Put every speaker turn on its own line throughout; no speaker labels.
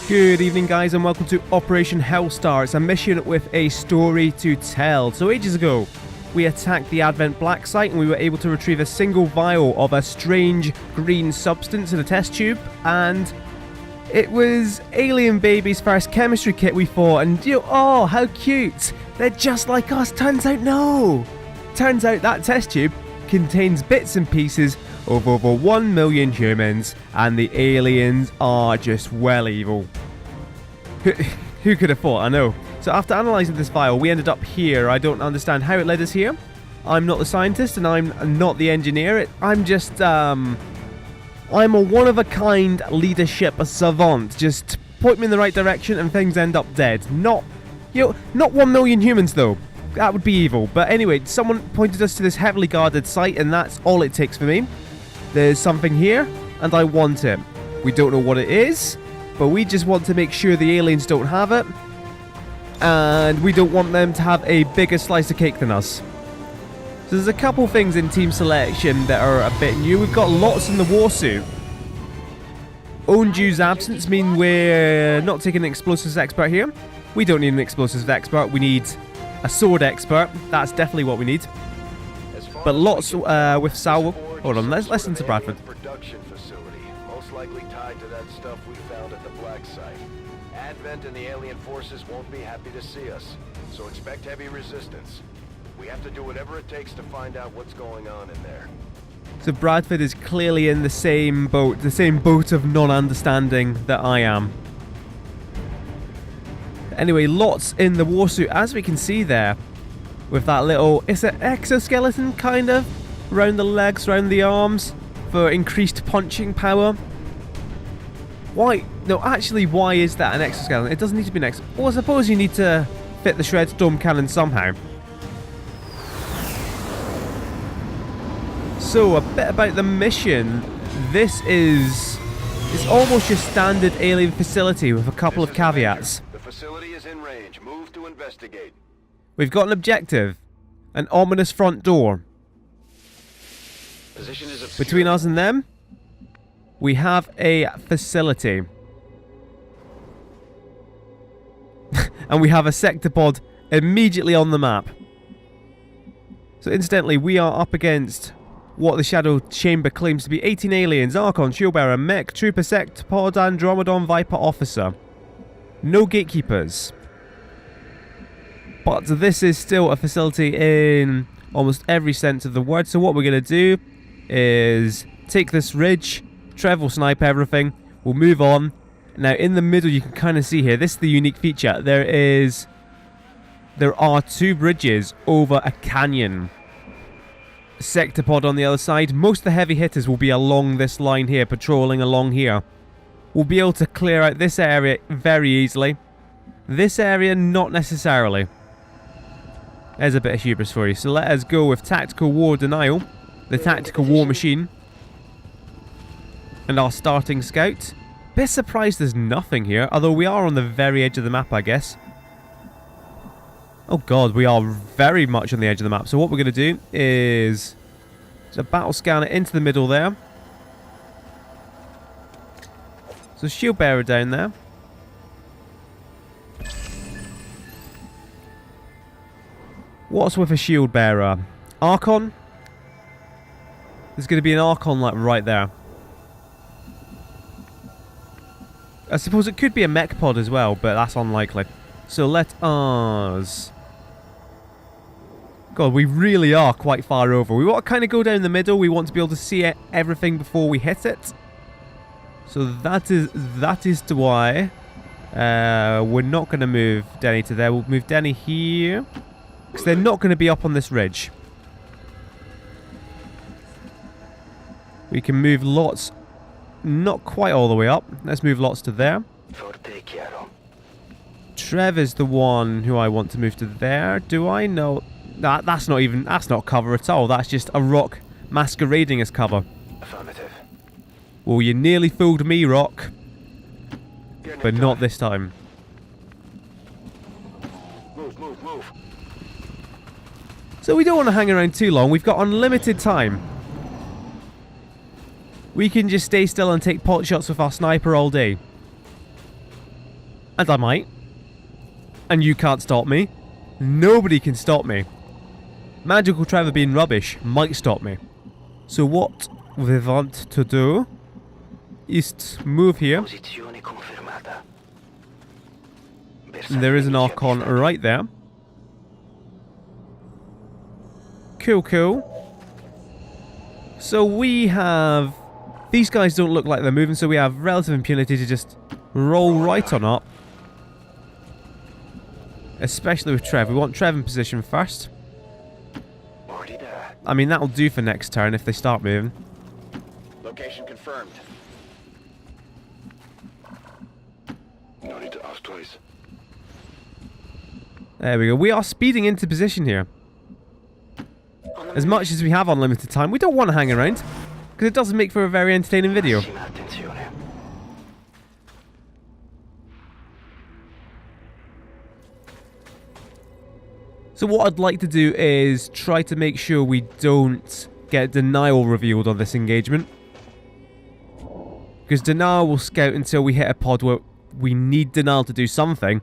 Good evening, guys, and welcome to Operation Hellstar. It's a mission with a story to tell. So ages ago, we attacked the Advent Black site and we were able to retrieve a single vial of a strange green substance in a test tube, and it was Alien Baby's first chemistry kit we fought, and oh, how cute! They're just like us. Turns out no! Turns out that test tube contains bits and pieces of over 1 million humans, and the aliens are just well evil. Who could have thought? I know. So after analysing this vial, we ended up here. I don't understand how it led us here. I'm not the scientist and I'm not the engineer. I'm just, I'm a one-of-a-kind leadership savant. Just point me in the right direction and things end up dead. Not 1 million humans though. That would be evil. But anyway, someone pointed us to this heavily guarded site, and that's all it takes for me. There's something here, and I want it. We don't know what it is, but we just want to make sure the aliens don't have it, and we don't want them to have a bigger slice of cake than us. So there's a couple things in team selection that are a bit new. We've got lots in the war suit. Onju's absence mean we're not taking an explosives expert here. We don't need an explosives expert. We need a sword expert. That's definitely what we need. But lots with Sal. Hold on, let's listen to Bradford.
Production facility, most likely tied to that stuff we found at the Black site. Advent and the alien forces won't be happy to see us, so expect heavy resistance. We have to do whatever it takes to find out what's going on in there.
So Bradford is clearly in the same boat of non-understanding that I am. Anyway, lots in the war suit, as we can see there, with that little, it's an exoskeleton kind of, around the legs, around the arms, for increased punching power. Why? No, actually, why is that an exoskeleton? It doesn't need to be an exoskeleton. Well, I suppose you need to fit the Shred Storm cannon somehow. So, a bit about the mission. This is almost your standard alien facility with a couple of caveats.
The facility is in range. Move to investigate.
We've got an objective. An ominous front door. Between us and them, we have a facility. And we have a sector pod immediately on the map. So incidentally, we are up against what the Shadow Chamber claims to be 18 aliens: Archon, Shieldbearer, Mech, Trooper, Sector Pod, Andromedon, Viper, Officer. No gatekeepers. But this is still a facility in almost every sense of the word. So what we're going to do is take this ridge, Trev snipe everything, we'll move on. Now in the middle you can kind of see here, this is the unique feature, there are two bridges over a canyon. Sector pod on the other side. Most of the heavy hitters will be along this line here, patrolling along here. We'll be able to clear out this area very easily. This area, not necessarily. There's a bit of hubris for you. So let us go with Tactical War Denial, the Tactical War Machine, and our starting scout. Bit surprised there's nothing here, although we are on the very edge of the map, I guess. Oh god, we are very much on the edge of the map. So what we're going to do is a battle scanner into the middle there. So shield bearer down there. What's with a shield bearer? Archon? There's going to be an Archon like right there. I suppose it could be a mech pod as well, but that's unlikely. So let us... God, we really are quite far over. We want to kind of go down the middle. We want to be able to see everything before we hit it. So that is to why we're not going to move Denny to there. We'll move Denny here, because they're not going to be up on this ridge. We can move lots, not quite all the way up. Let's move lots to there. Trev is the one who I want to move to there. Do I know? That's not cover at all. That's just a rock masquerading as cover.
Affirmative.
Well, you nearly fooled me, Rock. But not this time.
Move, move, move.
So we don't want to hang around too long. We've got unlimited time. We can just stay still and take pot shots with our sniper all day. And I might. And you can't stop me. Nobody can stop me. Magical Trevor being rubbish might stop me. So what we want to do is move here. And there is an Archon right there. Cool, cool. So we have... These guys don't look like they're moving, so we have relative impunity to just roll right on up. Especially with Trev. We want Trev in position first. I mean, that'll do for next turn if they start moving.
Location confirmed. No need to ask twice.
There we go. We are speeding into position here. As much as we have unlimited time, we don't want to hang around. Because it doesn't make for a very entertaining video. So what I'd like to do is try to make sure we don't get denial revealed on this engagement. Because denial will scout until we hit a pod where we need denial to do something.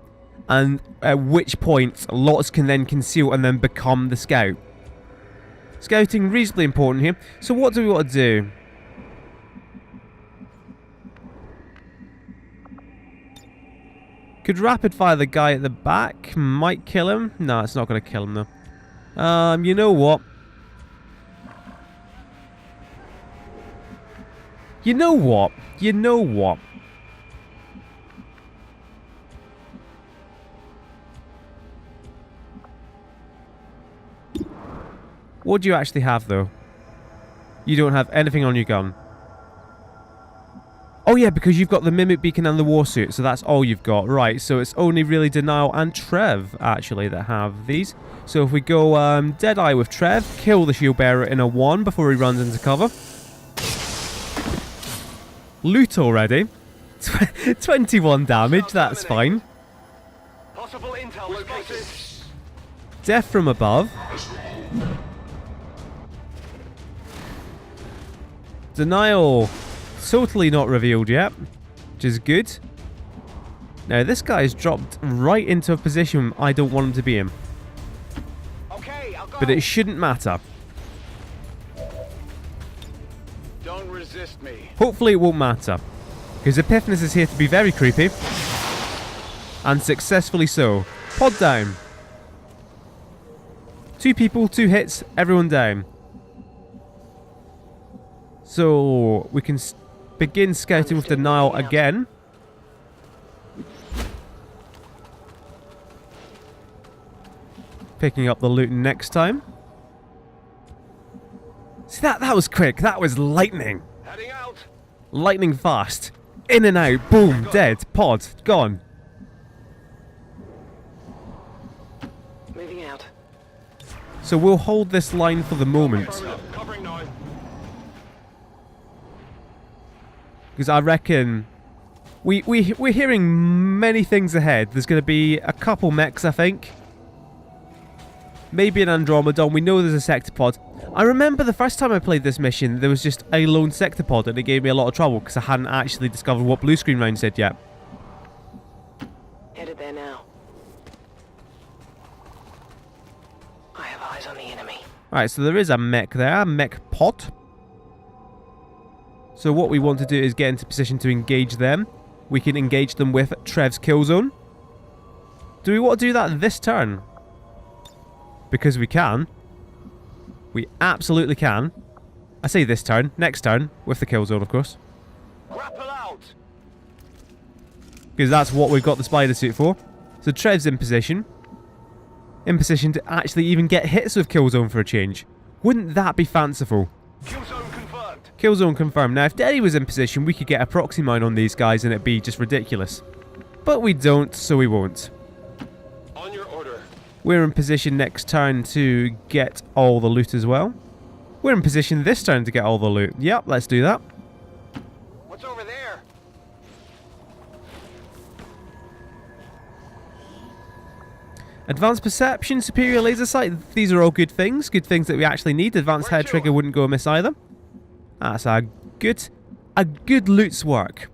And at which point, lots can then conceal and then become the scout. Scouting reasonably important here. So what do we want to do? Could rapid fire the guy at the back. Might kill him. No, it's not going to kill him though. You know what? You know what? You know what? What do you actually have, though? You don't have anything on your gun. Oh, yeah, because you've got the Mimic Beacon and the Warsuit, so that's all you've got. Right, so it's only really Denial and Trev, actually, that have these. So if we go Deadeye with Trev, kill the Shield Bearer in a 1 before he runs into cover. Loot already. 21 damage, that's fine.
Possible intel located.
Death from above. Denial, totally not revealed yet, which is good. Now this guy's dropped right into a position I don't want him to be in.
Okay, I'll go.
But it shouldn't matter.
Don't resist me.
Hopefully it won't matter. Because Epiphanes is here to be very creepy. And successfully so. Pod down. 2 people, 2 hits, everyone down. So we can begin scouting with Denial again. Picking up the loot next time. See, that was quick. That was lightning.
Heading out.
Lightning fast. In and out. Boom. Dead. Pod. Gone.
Moving out.
So we'll hold this line for the moment.
Covering now.
Because I reckon we're hearing many things ahead. There's going to be a couple mechs, I think. Maybe an Andromedon. We know there's a Sectopod. I remember the first time I played this mission, there was just a lone Sectopod, and it gave me a lot of trouble because I hadn't actually discovered what blue screen rounds did yet.
Headed there now. I have eyes on the enemy.
Alright, so there is a mech there, a mech pod. So what we want to do is get into position to engage them. We can engage them with Trev's kill zone. Do we want to do that this turn? Because we can. We absolutely can. I say this turn, next turn, with the kill zone, of course.
Grapple out.
Because that's what we've got the spider suit for. So Trev's in position. In position to actually even get hits with kill zone for a change. Wouldn't that be fanciful?
Kill zone confirmed.
Kill zone confirmed. Now, if Daddy was in position, we could get a proxy mine on these guys and it'd be just ridiculous. But we don't, so we won't.
On your order.
We're in position next turn to get all the loot as well. We're in position this turn to get all the loot. Yep, let's do that.
What's over there?
Advanced perception, superior laser sight. These are all good things. Good things that we actually need. Advanced head trigger wouldn't go amiss either. That's a good loot's work.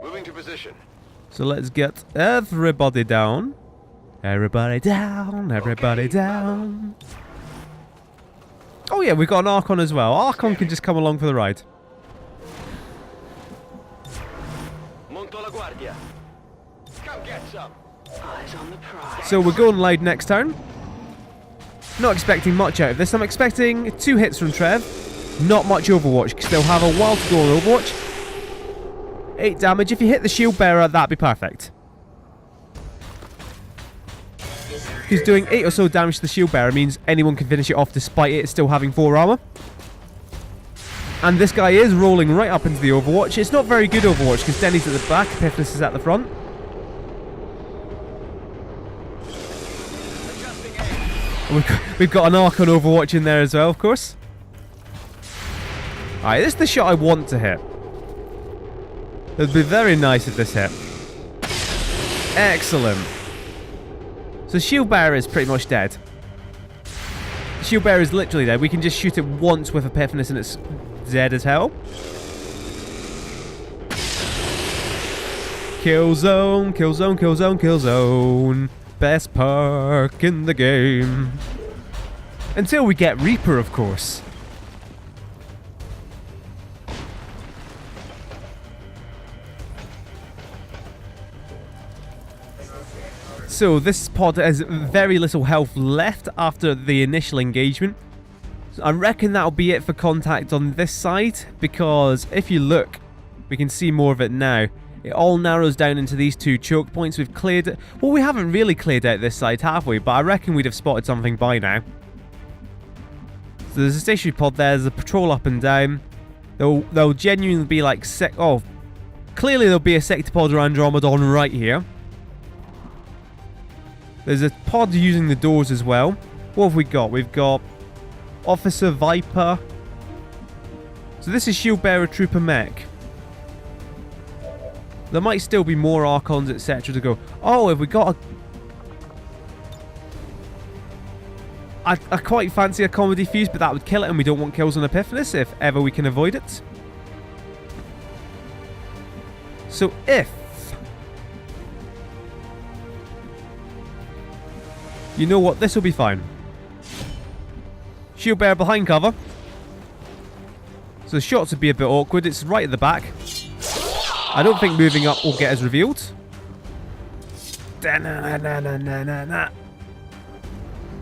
Moving to position.
So let's get everybody down. Everybody down, everybody down. Oh yeah, we've got an Archon as well. Archon can just come along for the ride.
Monto la guardia. Come get some.
Eyes on the prize.
So we're going loud next turn. Not expecting much out of this. I'm expecting 2 hits from Trev. Not much Overwatch, because they'll have a while to go on Overwatch. 8 damage. If you hit the shield bearer, that'd be perfect. Because doing 8 or so damage to the shield bearer means anyone can finish it off despite it still having 4 armor. And this guy is rolling right up into the Overwatch. It's not very good Overwatch because Denny's at the back, Epiphanes is at the front. We've got an Archon Overwatch in there as well, of course. Alright, this is the shot I want to hit. It would be very nice if this hit. Excellent. So shield bearer is pretty much dead. Shield bearer is literally dead. We can just shoot it once with Epiphanes and it's dead as hell. Kill zone, kill zone, kill zone, kill zone. Best perk in the game. Until we get Reaper, of course. So this pod has very little health left after the initial engagement. So I reckon that'll be it for contact on this side, because if you look, we can see more of it now. It all narrows down into these 2 choke points. We've cleared it. Well, we haven't really cleared out this side, have we? But I reckon we'd have spotted something by now. So there's a stationary pod there. There's a patrol up and down. There'll genuinely be like... clearly there'll be a Sectopod or Andromedon right here. There's a pod using the doors as well. What have we got? We've got Officer Viper. So this is Shield Bearer Trooper Mech. There might still be more Archons, etc. to go. Oh, have we got a... I quite fancy a comedy fuse, but that would kill it, and we don't want kills on Epiphanes if ever we can avoid it. So if... You know what? This will be fine. Shield bearer behind cover. So the shots would be a bit awkward. It's right at the back. I don't think moving up will get us revealed.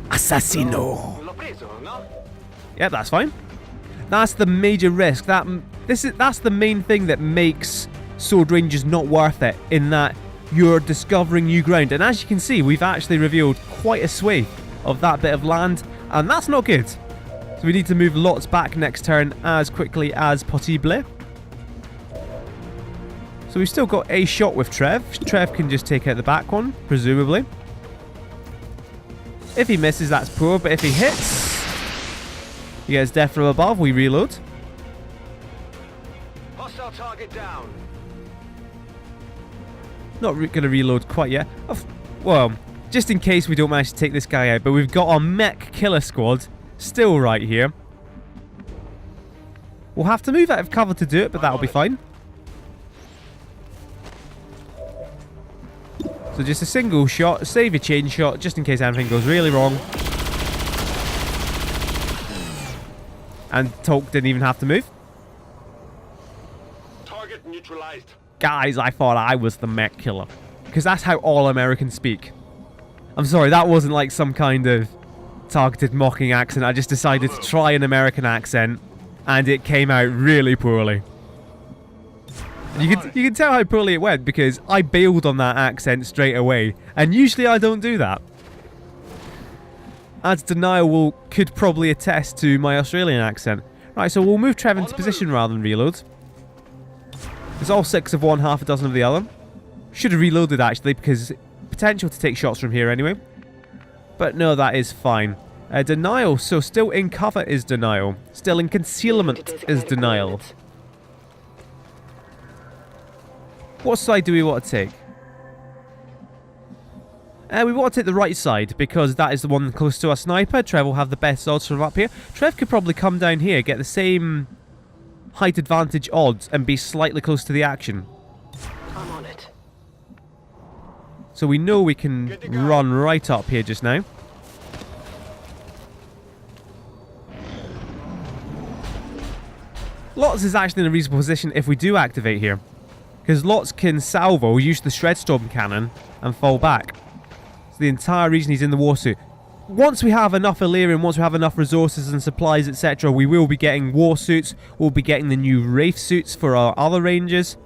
Assassino. Yeah, that's fine. That's the major risk. That's the main thing that makes Sword Rangers not worth it, in that you're discovering new ground. And as you can see, we've actually revealed quite a swathe of that bit of land, and that's not good. So we need to move lots back next turn as quickly as possible. So we've still got a shot with Trev. Trev can just take out the back one, presumably. If he misses, that's poor, but if he hits, he gets death from above. We reload.
Hostile target down.
Not going to reload quite yet. Well, just in case we don't manage to take this guy out, but we've got our mech killer squad still right here. We'll have to move out of cover to do it, but that'll be fine. So just a single shot, save a chain shot, just in case anything goes really wrong. And Tolk didn't even have to move.
Target neutralized.
Guys, I thought I was the mech killer. Because that's how all Americans speak. I'm sorry, that wasn't like some kind of targeted mocking accent. I just decided to try an American accent, and it came out really poorly. You can tell how poorly it went because I bailed on that accent straight away, and usually I don't do that. As Denial could probably attest to my Australian accent. Right, so we'll move Trev into position rather than reload. It's all 6 of one, half a dozen of the other. Should have reloaded actually, because potential to take shots from here anyway. But no, that is fine. Denial, so still in cover is Denial. Still in concealment is Denial. What side do we want to take? We want to take the right side, because that is the one close to our sniper. Trev will have the best odds from up here. Trev could probably come down here, get the same height advantage odds, and be slightly close to the action.
I'm on it.
So we know we can run right up here just now. Lots is actually in a reasonable position if we do activate here. Because Lots can salvo, use the Shredstorm cannon, and fall back. So the entire reason he's in the warsuit. Once we have enough Illyrium, once we have enough resources and supplies, etc., we will be getting warsuits. We'll be getting the new Wraith suits for our other rangers.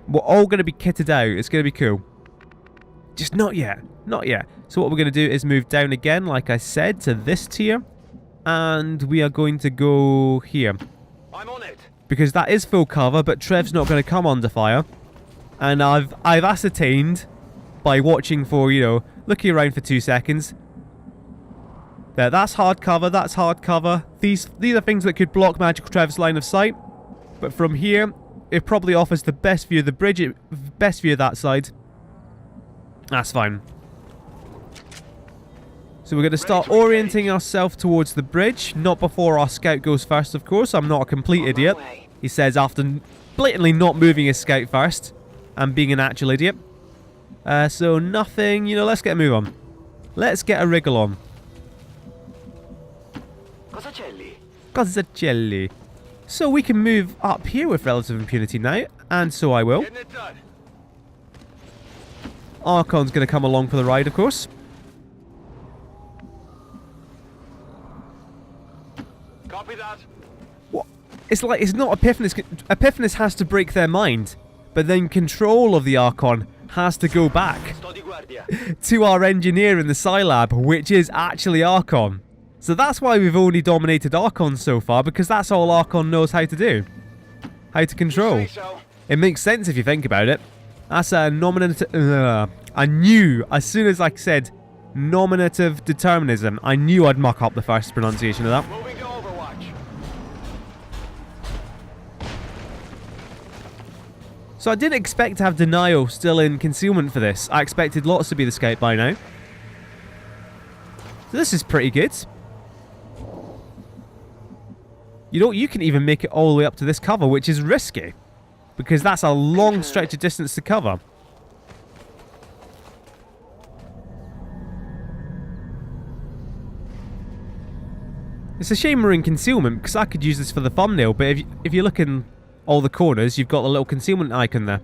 We're all going to be kitted out. It's going to be cool. Just not yet. Not yet. So what we're going to do is move down again, like I said, to this tier. And we are going to go here.
I'm on it.
Because that is full cover, but Trev's not going to come under fire. And I've ascertained, by watching for, you know, looking around for 2 seconds, that that's hard cover, that's hard cover. These are things that could block Magical Trev's line of sight. But from here, it probably offers the best view of the bridge, best view of that side. That's fine. So we're going to start orienting ourselves towards the bridge. Not before our scout goes first, of course. I'm not a complete idiot. He says after blatantly not moving his scout first. And being an actual idiot. So nothing, you know, let's get a move on. Let's get a wriggle on. Cozzacelli. So we can move up here with relative impunity now. And so I will. Archon's going to come along for the ride, of course.
Copy that.
What? It's like, it's not Epiphanes. Epiphanes has to break their mind. But then control of the Archon has to go back to our engineer in the Scilab, which is actually Archon. So that's why we've only dominated Archon so far, because that's all Archon knows how to do. How to control. It makes sense if you think about it. That's a nominative... I knew, as soon as I said nominative determinism, I knew I'd muck up the first pronunciation of that.
Moving to Overwatch.
So I didn't expect to have Denial still in concealment for this. I expected Lots to be the scout by now. So this is pretty good. You know, you can even make it all the way up to this cover, which is risky. Because that's a long stretch of distance to cover. It's a shame we're in concealment, because I could use this for the thumbnail, but if you look in all the corners, you've got the little concealment icon there.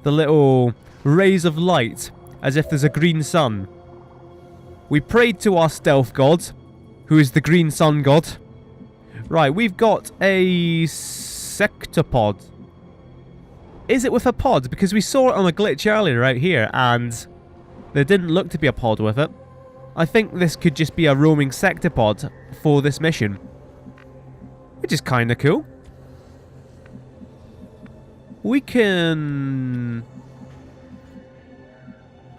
The little rays of light, as if there's a green sun. We prayed to our stealth god, who is the green sun god. Right, we've got a sectopod. Is it with a pod? Because we saw it on a glitch earlier out here, and there didn't look to be a pod with it. I think this could just be a roaming sectopod for this mission. Which is kind of cool. We can...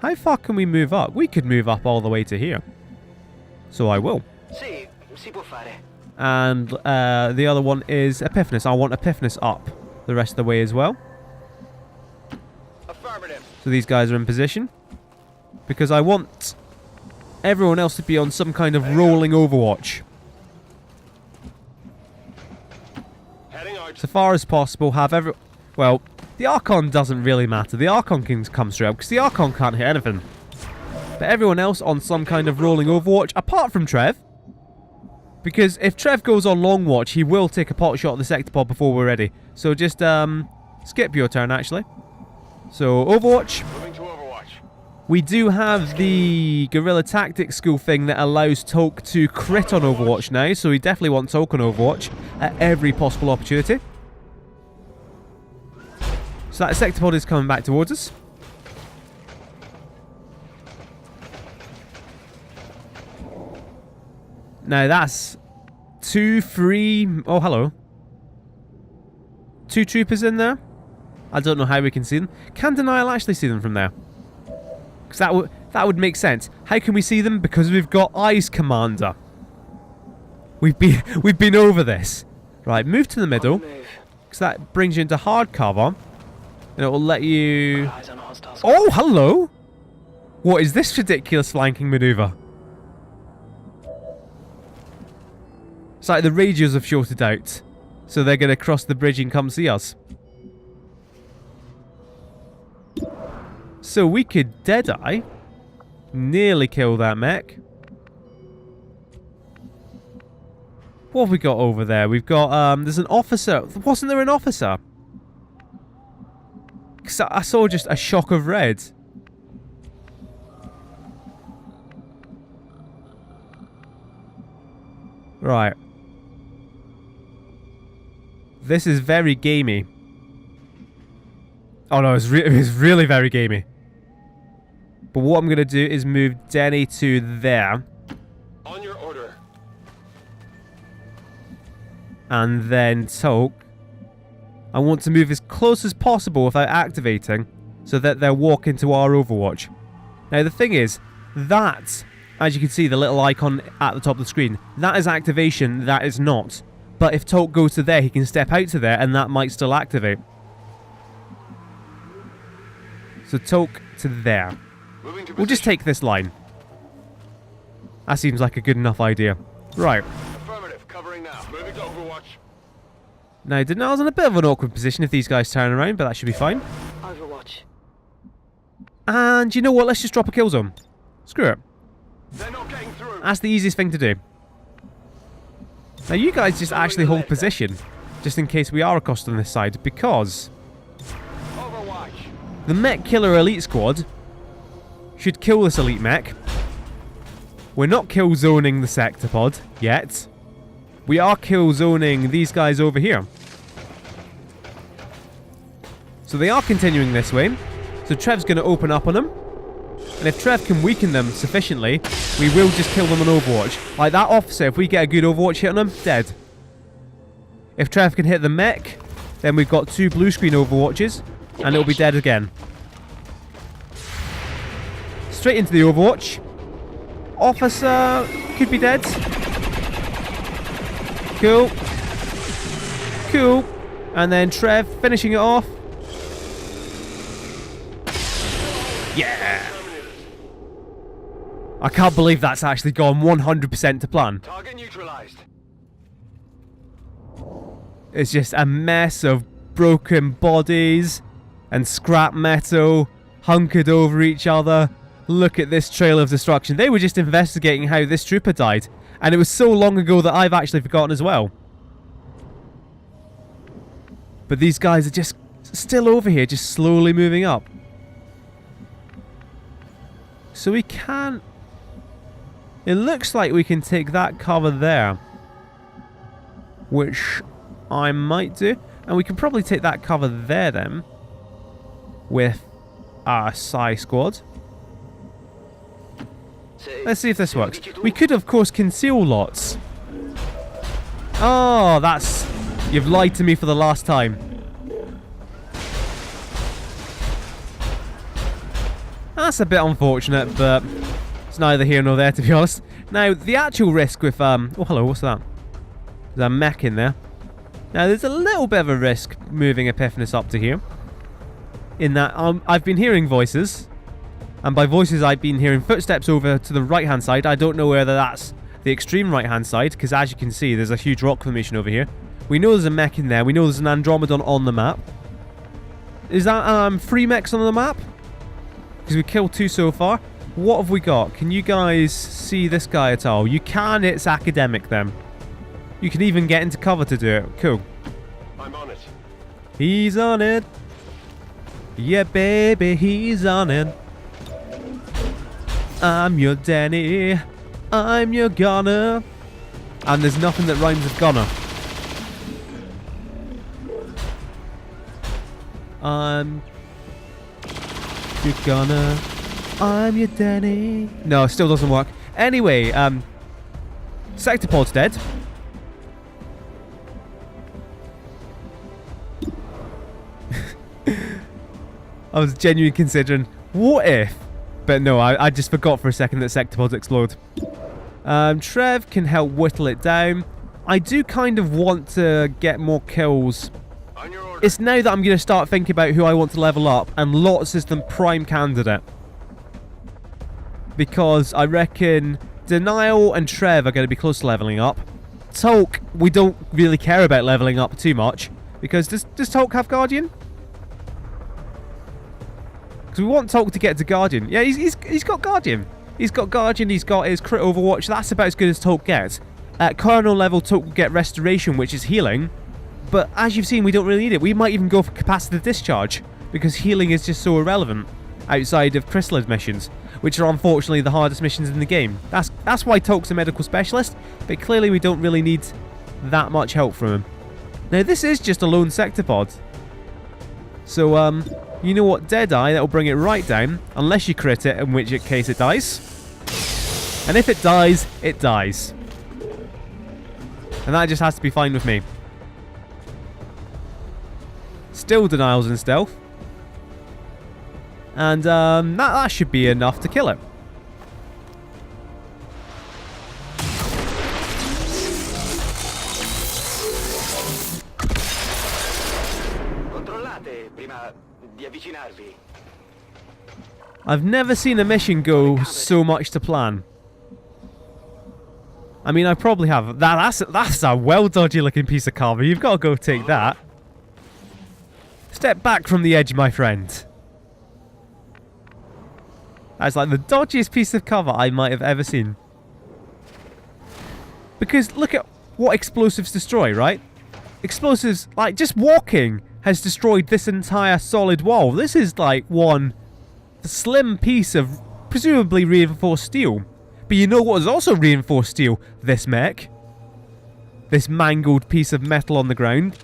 How far can we move up? We could move up all the way to here. So I will. And the other one is Epiphanes. I want Epiphanes up the rest of the way as well.
Affirmative.
So these guys are in position. Because I want everyone else to be on some kind of rolling Overwatch.
Heading out.
So far as possible, have every... Well, the Archon doesn't really matter. The Archon can come straight up, because the Archon can't hit anything. But everyone else on some kind of rolling Overwatch, apart from Trev. Because if Trev goes on long watch, he will take a pot shot at the sectopod before we're ready. So just skip your turn, actually. So, Overwatch.
Moving to Overwatch.
We do have the Guerrilla Tactics school thing that allows Tolk to crit on Overwatch now. So we definitely want Tolk on Overwatch at every possible opportunity. So that sectopod is coming back towards us. Now that's 2, 3... Oh, hello. 2 troopers in there. I don't know how we can see them. Can Denial actually see them from there? Because that would make sense. How can we see them? Because we've got Eyes Commander. We've been over this. Right, move to the middle. Because that brings you into hard cover. And it will let you... Oh, hello! What is this ridiculous flanking maneuver? It's like the radios have shorted out. So they're going to cross the bridge and come see us. So we could Deadeye. Nearly kill that mech. What have we got over there? We've got, there's an officer. Wasn't there an officer? 'Cause I saw just a shock of red. Right. This is very gamey. Oh no, it's really very gamey. But what I'm going to do is move Denny to there.
On your order.
And then Toke. I want to move as close as possible without activating, so that they'll walk into our Overwatch. Now the thing is, that, as you can see the little icon at the top of the screen, that is activation, that is not. But if Toke goes to there, he can step out to there and that might still activate. So Toke to there. We'll just take this line. That seems like a good enough idea. Right.
Affirmative, covering now. Moving to Overwatch.
Now, I was in a bit of an awkward position if these guys turn around, but that should be fine.
Overwatch.
And you know what? Let's just drop a kill zone. Screw it.
They're not getting through.
That's the easiest thing to do. Now, you guys just actually hold position, just in case we are accosted on this side, because
Overwatch.
the Mech Killer Elite Squad should kill this elite mech. We're not kill zoning the sector pod yet. We are kill zoning these guys over here. So they are continuing this way. So Trev's going to open up on them. And if Trev can weaken them sufficiently, we will just kill them on Overwatch. Like that officer, if we get a good Overwatch hit on him, dead. If Trev can hit the mech, then we've got 2 blue screen Overwatches, and it'll be dead again. Straight into the Overwatch. Officer could be dead. Cool. Cool. And then Trev finishing it off. Yeah. I can't believe that's actually gone 100% to plan.
Target neutralized.
It's just a mess of broken bodies and scrap metal hunkered over each other. Look at this trail of destruction. They were just investigating how this trooper died. And it was so long ago that I've actually forgotten as well. But these guys are just still over here, just slowly moving up. So we can... It looks like we can take that cover there. Which I might do. And we can probably take that cover there then. With our Psy squad. Let's see if this works. We could, of course, conceal lots. Oh, that's... You've lied to me for the last time. That's a bit unfortunate, but it's neither here nor there, to be honest. Now, the actual risk with... Oh, hello, what's that? There's a mech in there. Now, there's a little bit of a risk moving Epiphanis up to here. In that, I've been hearing voices. And by voices, I've been hearing footsteps over to the right-hand side. I don't know whether that's the extreme right-hand side, because as you can see, there's a huge rock formation over here. We know there's a mech in there. We know there's an Andromedon on the map. Is that 3 mechs on the map? Because we've killed 2 so far. What have we got? Can you guys see this guy at all? You can. It's academic then. You can even get into cover to do it. Cool.
I'm on it.
He's on it. Yeah, baby, he's on it. I'm your Danny. I'm your Gunner. And there's nothing that rhymes with Gunner. I'm your Gunner. I'm your Danny. No, still doesn't work. Anyway, Sectopod's dead. I was genuinely considering, what if? But no, I just forgot for a second that Sectopods explode. Trev can help whittle it down. I do kind of want to get more kills.
On your order.
It's now that I'm going to start thinking about who I want to level up, and Lots is the prime candidate. Because I reckon Denial and Trev are going to be close to leveling up. Tolk, we don't really care about leveling up too much. Because does Tolk have Guardian? Because we want Tolk to get to Guardian. Yeah, he's got Guardian. He's got Guardian, he's got his crit Overwatch. That's about as good as Tolk gets. At Colonel level, Tolk will get Restoration, which is healing. But as you've seen, we don't really need it. We might even go for Capacitive Discharge, because healing is just so irrelevant outside of Chrysalis missions, which are unfortunately the hardest missions in the game. That's why Tolk's a medical specialist, but clearly we don't really need that much help from him. Now this is just a lone sector pod. So, you know what, Deadeye, that'll bring it right down, unless you crit it, in which case it dies. And if it dies, it dies. And that just has to be fine with me. Still denials in stealth. And that should be enough to kill it. I've never seen a mission go so much to plan. I mean, I probably have. That's a well dodgy looking piece of cover. You've got to go take that. Step back from the edge, my friend. That's like the dodgiest piece of cover I might have ever seen. Because look at what explosives destroy, right? Explosives, like just walking, has destroyed this entire solid wall. This is like one slim piece of presumably reinforced steel. But you know what is also reinforced steel? This mech. This mangled piece of metal on the ground.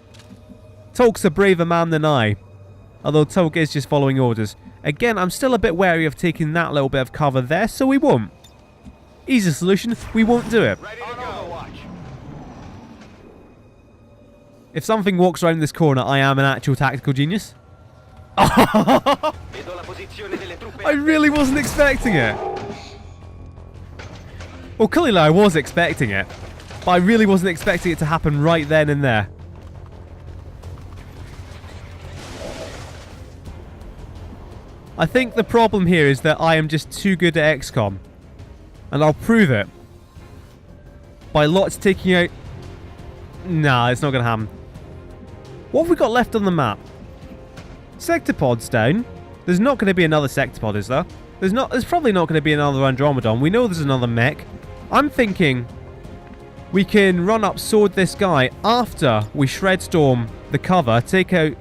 Tolk's a braver man than I. Although Tolk is just following orders. Again, I'm still a bit wary of taking that little bit of cover there, so we won't. Easy solution, we won't do it.
Ready to go.
If something walks around this corner, I am an actual tactical genius. I really wasn't expecting it. Well, clearly I was expecting it. But I really wasn't expecting it to happen right then and there. I think the problem here is that I am just too good at XCOM. And I'll prove it. By lots taking out... Nah, it's not going to happen. What have we got left on the map? Sector pod's down. There's not going to be another sector pod, is there? There's probably not going to be another Andromedon. We know there's another mech. I'm thinking we can run up, sword this guy after we shred storm the cover, take out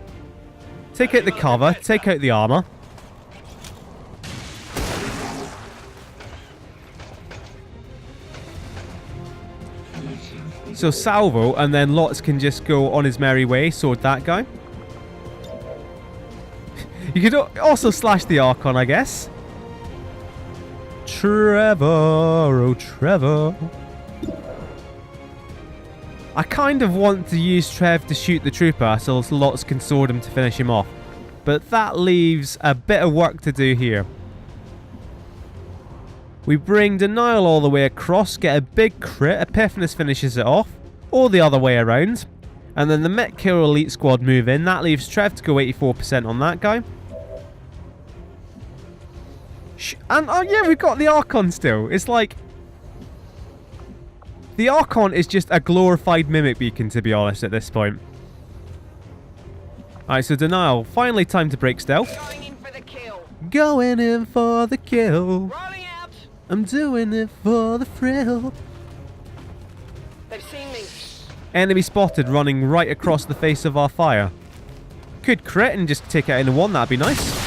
the cover, take out the armor. So salvo, and then Lots can just go on his merry way, sword that guy. You could also slash the Archon, I guess. Trevor, oh Trevor. I kind of want to use Trev to shoot the trooper so Lots can sword him to finish him off. But that leaves a bit of work to do here. We bring Denial all the way across, get a big crit, Epiphanis finishes it off, or the other way around. And then the Mech Killer Elite Squad move in. That leaves Trev to go 84% on that guy. And oh yeah, we've got the Archon still. It's like... The Archon is just a glorified Mimic Beacon, to be honest, at this point. Alright, so Denial. Finally time to break stealth.
Going in for the kill.
Going in for the kill.
Rolling out.
I'm doing it for the thrill.
They've seen me.
Enemy spotted running right across the face of our fire. Could crit and just take it in one, that'd be nice.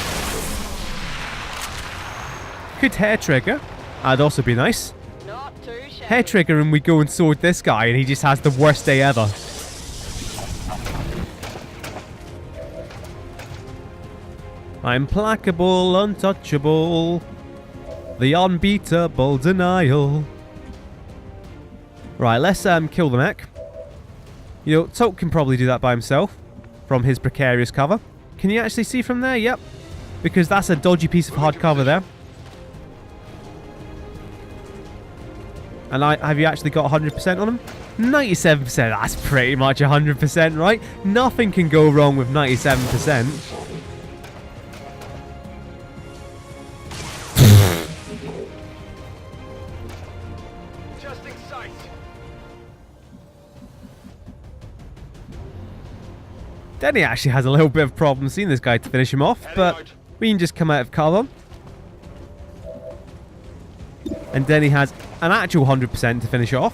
Could hair trigger. That'd also be nice.
Not too shabby.
Hair trigger and we go and sword this guy and he just has the worst day ever. Implacable, untouchable. The unbeatable Denial. Right, let's kill the mech. You know, Tolk can probably do that by himself from his precarious cover. Can you actually see from there? Yep. Because that's a dodgy piece of hard cover there. And have you actually got 100% on him? 97%. That's pretty much 100%, right? Nothing can go wrong with 97%.
Just in sight.
Denny actually has a little bit of problem seeing this guy to finish him off, but We can just come out of cover. And Denny has an actual 100% to finish off.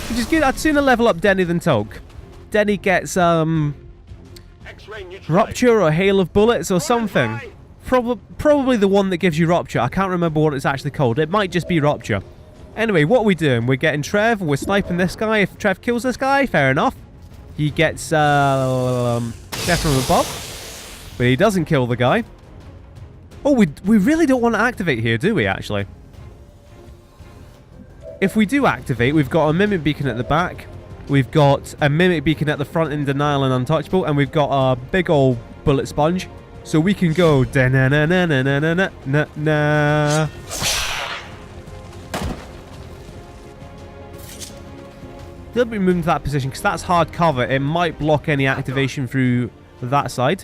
Which is good. I'd sooner level up Denny than Tog. Denny gets Rupture or Hail of Bullets or something. Probably the one that gives you Rupture. I can't remember what it's actually called. It might just be Rupture. Anyway, what are we doing? We're getting Trev. We're sniping this guy. If Trev kills this guy, fair enough. He gets death from above. But he doesn't kill the guy. Oh, we really don't want to activate here, do we, actually? If we do activate, we've got a Mimic Beacon at the back. We've got a Mimic Beacon at the front in Denial and Untouchable. And we've got a big old Bullet Sponge. So we can go da-na-na-na-na-na-na-na. Deliberately move into that position because that's hard cover. It might block any activation through that side.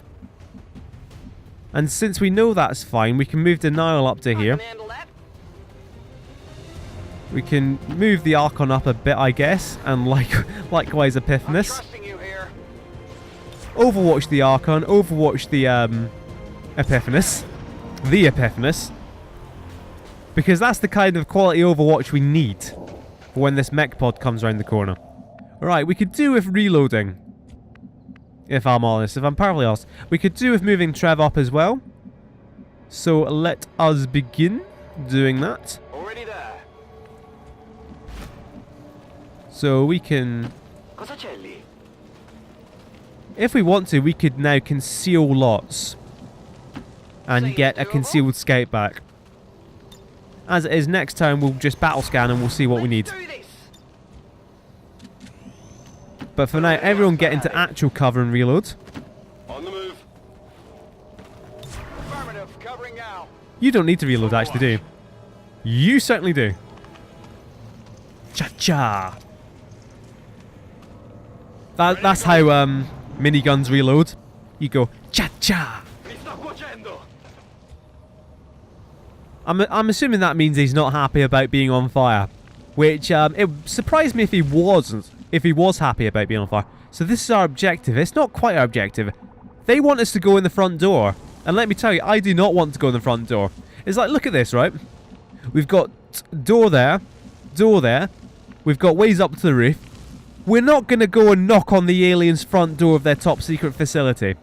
And since we know that's fine, we can move Denial up to here. We can move the Archon up a bit, I guess, and likewise Epiphanous. Overwatch the Archon, overwatch the Epiphanous. The Epiphanous. Because that's the kind of quality overwatch we need for when this mech pod comes around the corner. Alright, we could do with reloading. If I'm honest, if I'm perfectly honest. We could do with moving Trev up as well. So let us begin doing that.
Already there.
So we can... If we want to, we could now conceal lots. And get a concealed scout back. As it is, next time we'll just battle scan and we'll see what we need. But for now, everyone get into actual cover and reload.
On the move. Affirmative, covering now.
You don't need to reload, actually, do you? You certainly do. Cha-cha. That's how miniguns reload. You go cha-cha. I'm assuming that means he's not happy about being on fire. Which, it surprised me if he wasn't. If he was happy about being on fire. So this is our objective. It's not quite our objective. They want us to go in the front door. And let me tell you, I do not want to go in the front door. It's like, look at this, right? We've got door there. Door there. We've got ways up to the roof. We're not going to go and knock on the aliens' front door of their top secret facility.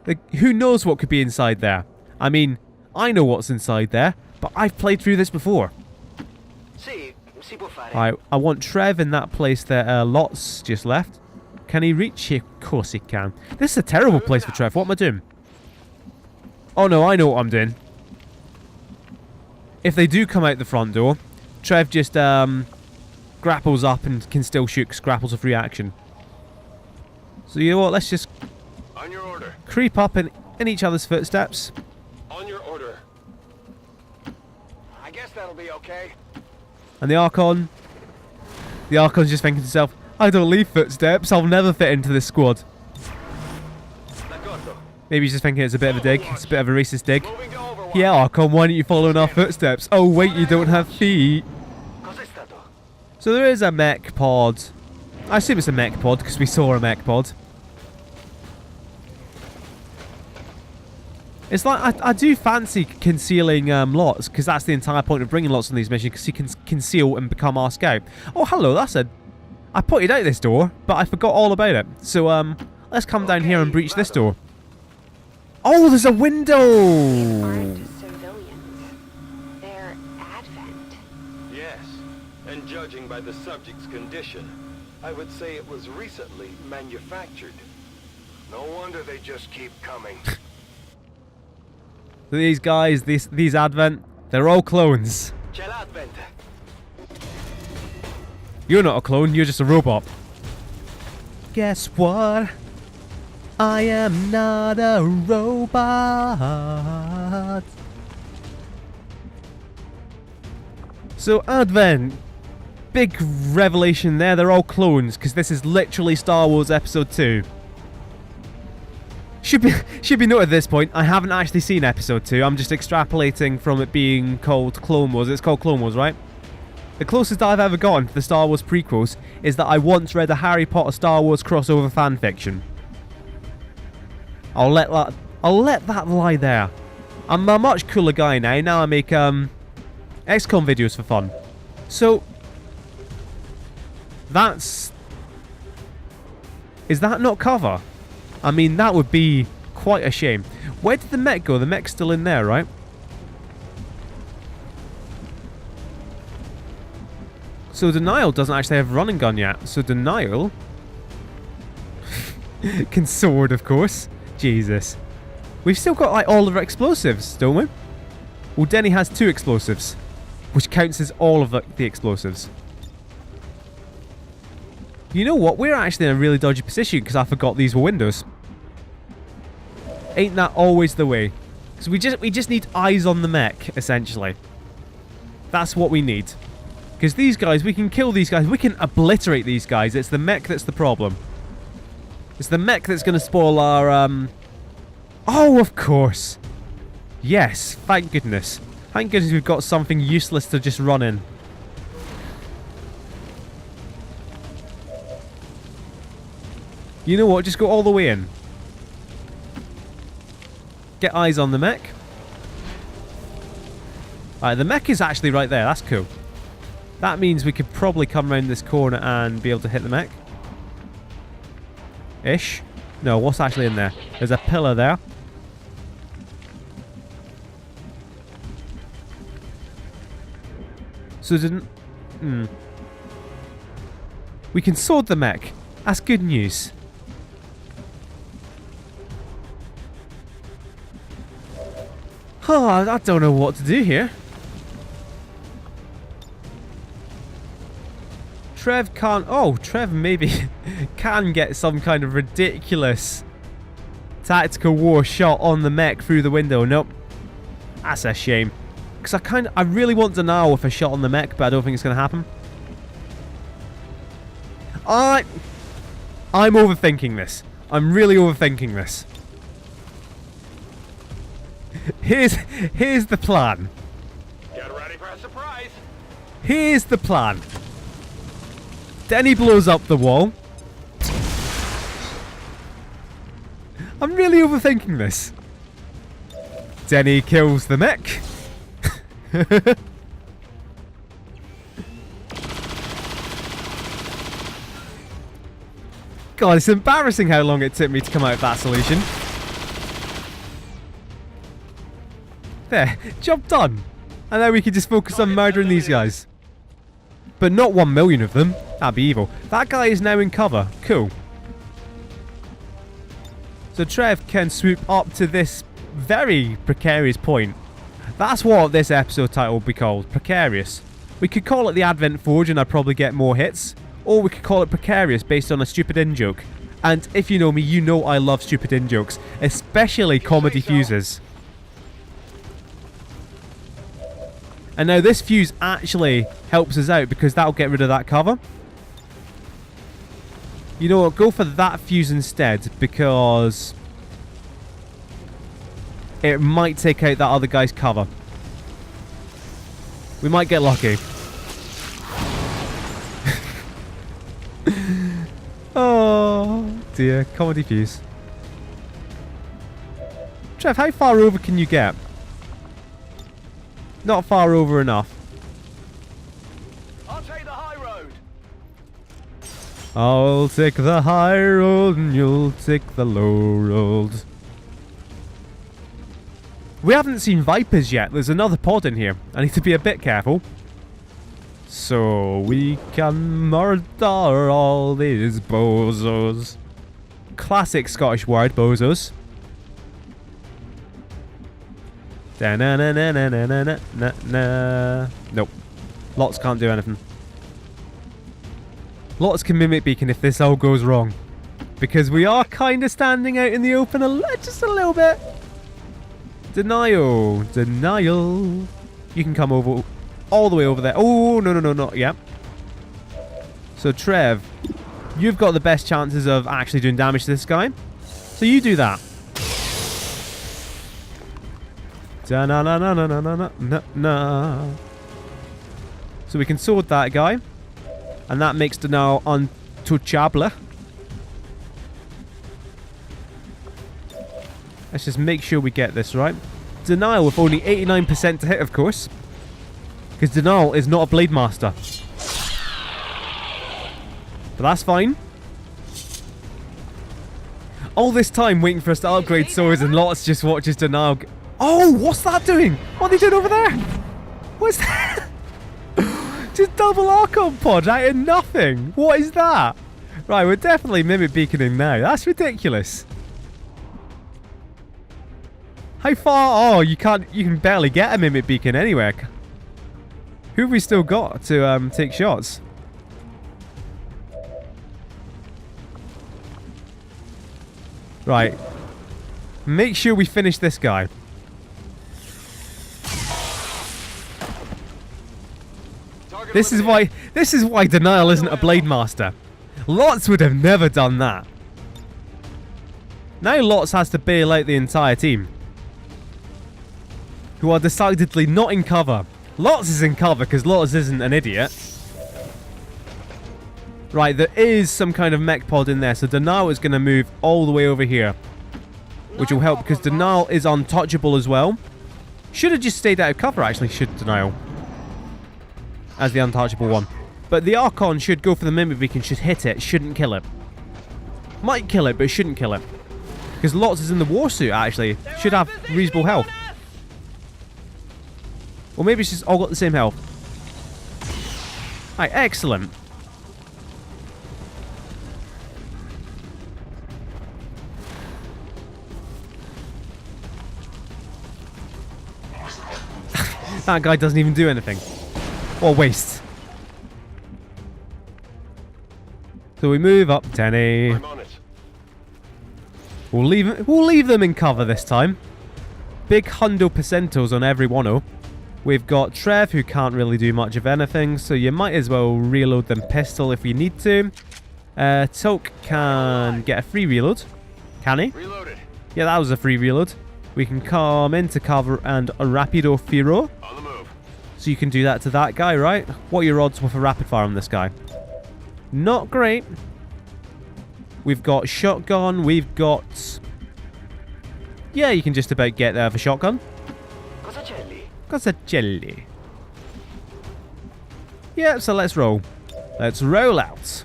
Like, who knows what could be inside there? I mean, I know what's inside there. But I've played through this before. Alright, I want Trev in that place there. Lots just left. Can he reach here? Of course he can. This is a terrible place for Trev. What am I doing? Oh no, I know what I'm doing. If they do come out the front door, Trev just grapples up and can still shoot because grapples a free action. So you know what? Let's just
on your order.
Creep up in each other's footsteps.
On your order. I guess that'll be okay.
And the Archon's just thinking to himself, I don't leave footsteps, I'll never fit into this squad. Maybe he's just thinking it's a bit of a dig, it's a bit of a racist dig. Yeah, Archon, why don't you follow in our footsteps? Oh wait, you don't have feet. So there is a mech pod. I assume it's a mech pod because we saw a mech pod. It's like, I do fancy concealing lots, because that's the entire point of bringing lots on these missions, because you can conceal and become our scout. Oh, hello, I pointed out this door, but I forgot all about it. So, let's come down here and breach this door. Oh, there's a window!
These aren't civilians. They're Advent.
Yes, and judging by the subject's condition, I would say it was recently manufactured.
No wonder they just keep coming.
These guys, these Advent, they're all clones. You're not a clone, you're just a robot. Guess what? I am not a robot. So Advent, big revelation there, they're all clones, because this is literally Star Wars Episode 2. Should be noted at this point, I haven't actually seen Episode 2, I'm just extrapolating from it being called Clone Wars. It's called Clone Wars, right? The closest I've ever gotten to the Star Wars prequels is that I once read a Harry Potter Star Wars crossover fanfiction. I'll let that lie there. I'm a much cooler guy now. Now I make XCOM videos for fun. So is that not cover? I mean, that would be quite a shame. Where did the mech go? The mech's still in there, right? So Denial doesn't actually have a running gun yet. So Denial can sword, of course. Jesus. We've still got like all of our explosives, don't we? Well, Denny has 2 explosives, which counts as all of the explosives. You know what? We're actually in a really dodgy position because I forgot these were windows. Ain't that always the way? So we just need eyes on the mech, essentially. That's what we need. Because these guys, we can kill these guys. We can obliterate these guys. It's the mech that's the problem. It's the mech that's going to spoil our... Oh, of course. Yes, thank goodness. Thank goodness we've got something useless to just run in. You know what? Just go all the way in. Get eyes on the mech. Alright, the mech is actually right there. That's cool. That means we could probably come around this corner and be able to hit the mech. Ish. No, what's actually in there? There's a pillar there. So we can sword the mech. That's good news. Oh, I don't know what to do here. Trev can't... Oh, Trev maybe can get some kind of ridiculous tactical war shot on the mech through the window. Nope. That's a shame. Because I really want to know if a shot on the mech, but I don't think it's going to happen. I'm overthinking this. I'm really overthinking this. Here's the plan.
Get ready for a surprise.
Here's the plan. Denny blows up the wall. I'm really overthinking this. Denny kills the mech. God, it's embarrassing how long it took me to come out with that solution. There, job done. And now we can just focus on murdering these guys. But not 1 million of them. That'd be evil. That guy is now in cover. Cool. So Trev can swoop up to this very precarious point. That's what this episode title would be called. Precarious. We could call it the Advent Forge and I'd probably get more hits. Or we could call it Precarious based on a stupid in-joke. And if you know me, you know I love stupid in-jokes. Especially comedy fuses. And now this fuse actually helps us out because that'll get rid of that cover. You know what? Go for that fuse instead because it might take out that other guy's cover. We might get lucky. Oh dear, comedy fuse. Trev, how far over can you get? Not far over enough.
I'll take the high road.
I'll take the high road and you'll take the low road. We haven't seen Vipers yet. There's another pod in here. I need to be a bit careful. So we can murder all these bozos. Classic Scottish word, bozos. Nope. Lots can't do anything. Lots can mimic beacon if this all goes wrong. Because we are kind of standing out in the open just a little bit. Denial. Denial. You can come over all the way over there. Oh, no, not yet. So, Trev, you've got the best chances of actually doing damage to this guy. So you do that. Da-na-na-na-na-na-na-na. So we can sword that guy. And that makes Denial untouchable. Let's just make sure we get this right. Denial with only 89% to hit, of course. Because Denial is not a Blade Master. But that's fine. All this time waiting for us to upgrade swords and Lots just watches Denial. Oh, what's that doing? What are they doing over there? What's that? Just double Archon pod out of nothing. What is that? Right, we're definitely Mimic Beaconing now. That's ridiculous. How far? Oh, you can barely get a Mimic Beacon anywhere. Who have we still got to take shots? Right. Make sure we finish this guy. This is why Denial isn't a Blade Master. Lots would have never done that. Now Lots has to bail out the entire team, who are decidedly not in cover. Lots is in cover because Lots isn't an idiot. Right, there is some kind of mech pod in there, so Denial is going to move all the way over here, which will help because Denial is untouchable as well. Should have just stayed out of cover, actually, should Denial, as the untouchable one. But the Archon should go for the Mimic Beacon, should hit it, shouldn't kill it. Might kill it, but shouldn't kill it. Because Lots is in the war suit, actually. Should have reasonable health. Or maybe it's just all got the same health. Right, excellent. That guy doesn't even do anything. What a waste. So we move up, Denny.
I'm on it.
We'll leave them in cover this time. Big hundo percentos on every one. We've got Trev, who can't really do much of anything, so you might as well reload them pistol if we need to. Toke can get a free reload. Can he?
Reloaded.
Yeah, that was a free reload. We can come into cover and a Rapido Firo.
On the move.
So you can do that to that guy, right? What are your odds with a rapid fire on this guy? Not great. We've got shotgun. We've got... Yeah, you can just about get there for shotgun. Cosa jelly. Yeah, so let's roll. Let's roll out.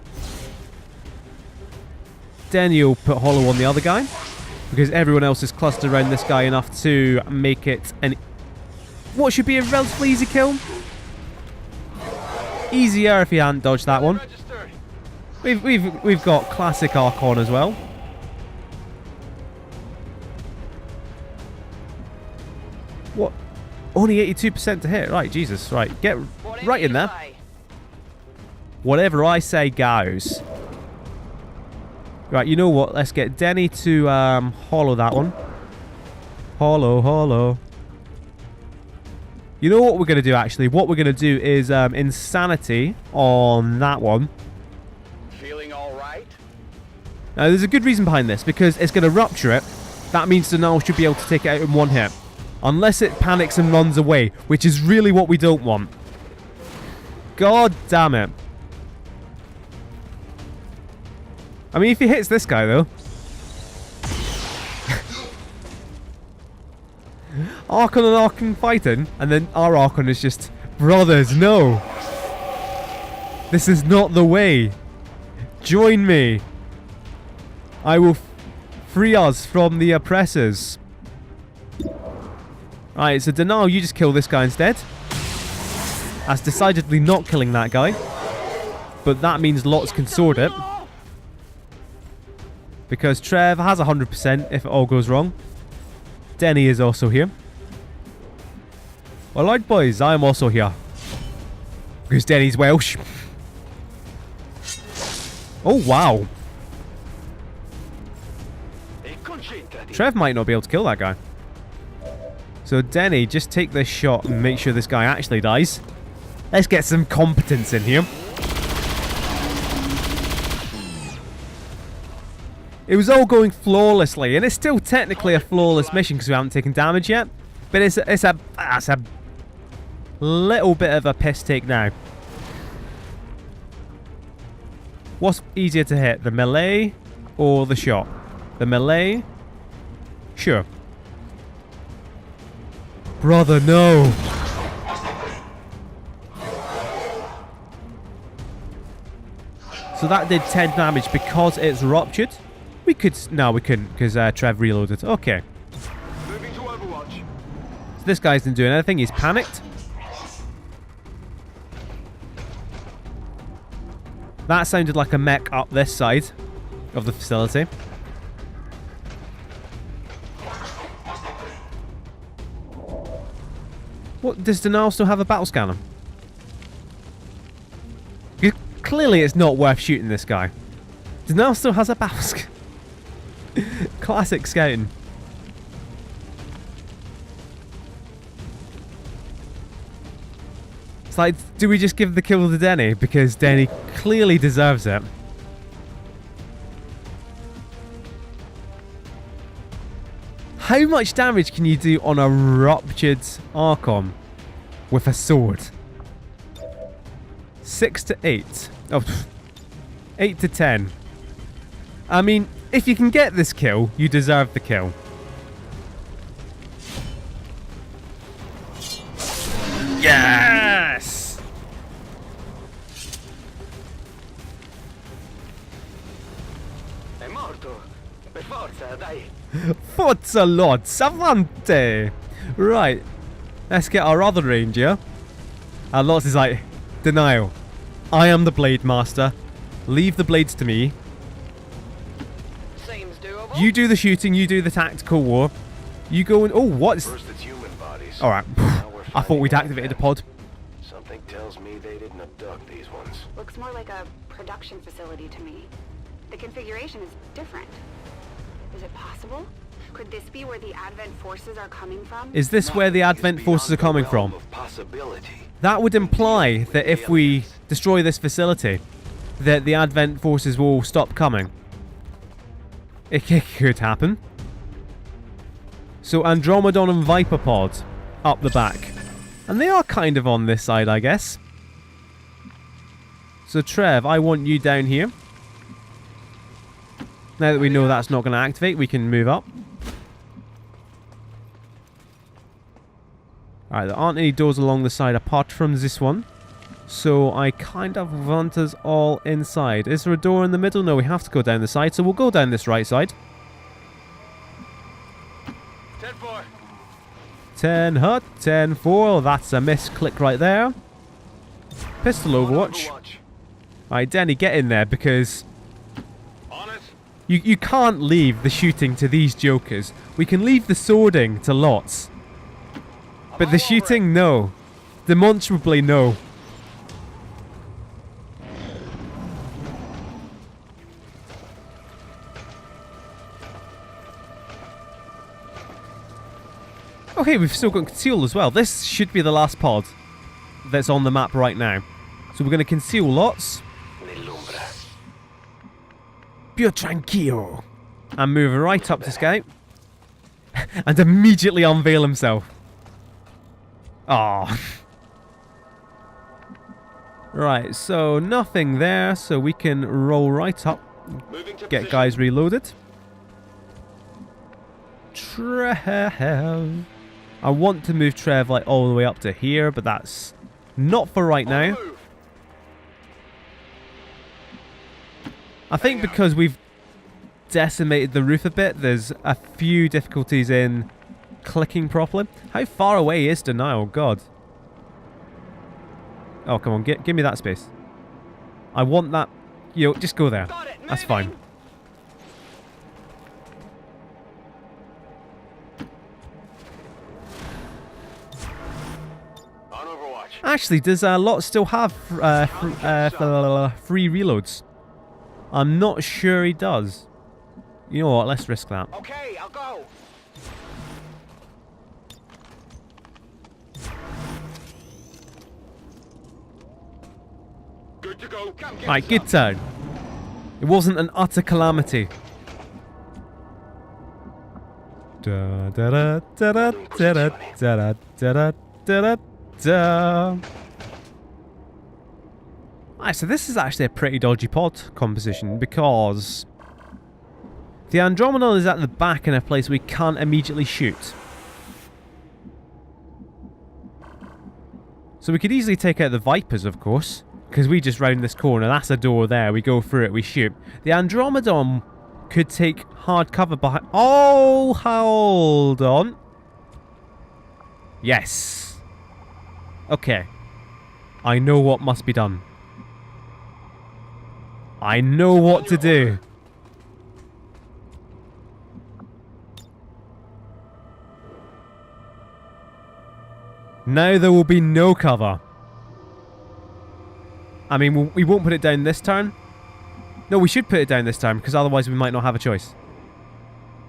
Then you'll put hollow on the other guy, because everyone else is clustered around this guy enough to make it an... What should be a relatively easy kill? Easier if you hadn't dodged that one. We've got classic Archon as well. What? Only 82% to hit. Right, Jesus. Right, get right in there. Whatever I say goes. Right, you know what? Let's get Denny to hollow that one. Hollow. You know what we're going to do, actually? What we're going to do is Insanity on that one.
Feeling all right?
Now, there's a good reason behind this, because it's going to rupture it. That means Denial should be able to take it out in one hit. Unless it panics and runs away, which is really what we don't want. God damn it. I mean, if he hits this guy, though. Archon and Archon fighting, and then our Archon is just... Brothers, no. This is not the way. Join me. I will free us from the oppressors. Right, so Denial, you just kill this guy instead. That's decidedly not killing that guy. But that means Lots can sword it. Because Trev has 100% if it all goes wrong. Denny is also here. Alright boys, I am also here. Because Denny's Welsh. Oh wow. Trev might not be able to kill that guy. So Denny, just take this shot and make sure this guy actually dies. Let's get some competence in here. It was all going flawlessly, and it's still technically a flawless mission because we haven't taken damage yet. But it's a little bit of a piss take now. What's easier to hit, the melee or the shot? The melee. Sure. Brother, no! So that did 10 damage because it's ruptured. We could... No, we couldn't because Trev reloaded. Okay.
Moving to Overwatch.
So this guy isn't doing anything. He's panicked. That sounded like a mech up this side of the facility. What, does Denial still have a battle scanner? Clearly it's not worth shooting this guy. Denial still has a battle scanner. Classic scouting. It's like, do we just give the kill to Denny? Because Denny clearly deserves it. How much damage can you do on a ruptured Archon with a sword? 6 to 8. Oh, 8 to 10. I mean, if you can get this kill, you deserve the kill. Yes!
È morto. Per forza, dai.
Forza Lord, Savante! Right, let's get our other ranger. And Lots is like, Denial. I am the Blade Master. Leave the blades to me.
Seems doable.
You do the shooting, you do the tactical war. You go and... Oh, what?
First it's human bodies.
Alright.
Now we're
I thought we'd
finding
activated the
Advent.
pod.
Something tells me they didn't abduct these ones.
Looks more like a production facility to me. The configuration is different. Is it possible? Could this be where the Advent forces are coming from?
Is this where the Advent forces are coming from?
Possibility.
That would imply that if we destroy this facility, that the Advent forces will stop coming. It could happen. So Andromedon and Viper Pod up the back. And they are kind of on this side, I guess. So Trev, I want you down here. Now that we know that's not going to activate, we can move up. Alright, there aren't any doors along the side apart from this one. So I kind of want us all inside. Is there a door in the middle? No, we have to go down the side, so we'll go down this right side.
10-4.
10 hut, 10-4. That's a misclick right there. Pistol Overwatch. Alright, Danny, get in there because
On it.
you can't leave the shooting to these jokers. We can leave the swording to Lots. But the shooting, no. Demonstrably, no. Okay, we've still got conceal as well. This should be the last pod that's on the map right now. So we're going to conceal Lots. Più tranquillo. And move right up to Scout. And immediately unveil himself. Ah. Right, so nothing there, so we can roll right up. Get guys reloaded. Trev. I want to move Trev like all the way up to here, but that's not for right now. I think because we've decimated the roof a bit, there's a few difficulties in clicking properly. How far away is Denial? God. Oh, come on, give me that space. I want that. Yo, just go there. That's fine.
On Overwatch.
Actually, does Lot still have free reloads? I'm not sure he does. You know what? Let's risk that.
Okay, I'll go.
Good to go.
Right, good turn. It wasn't an utter calamity. Da da da da da da da da da da da. Alright, so this is actually a pretty dodgy pod composition because The Andromedon is at the back in a place we can't immediately shoot. So we could easily take out the Vipers, of course, because we just round this corner. That's a door there. We go through it, we shoot. The Andromedon could take hard cover behind... Oh, hold on. Yes. Okay. I know what must be done. I know what to do. Now there will be no cover. I mean, we won't put it down this turn. No, we should put it down this time, because otherwise we might not have a choice.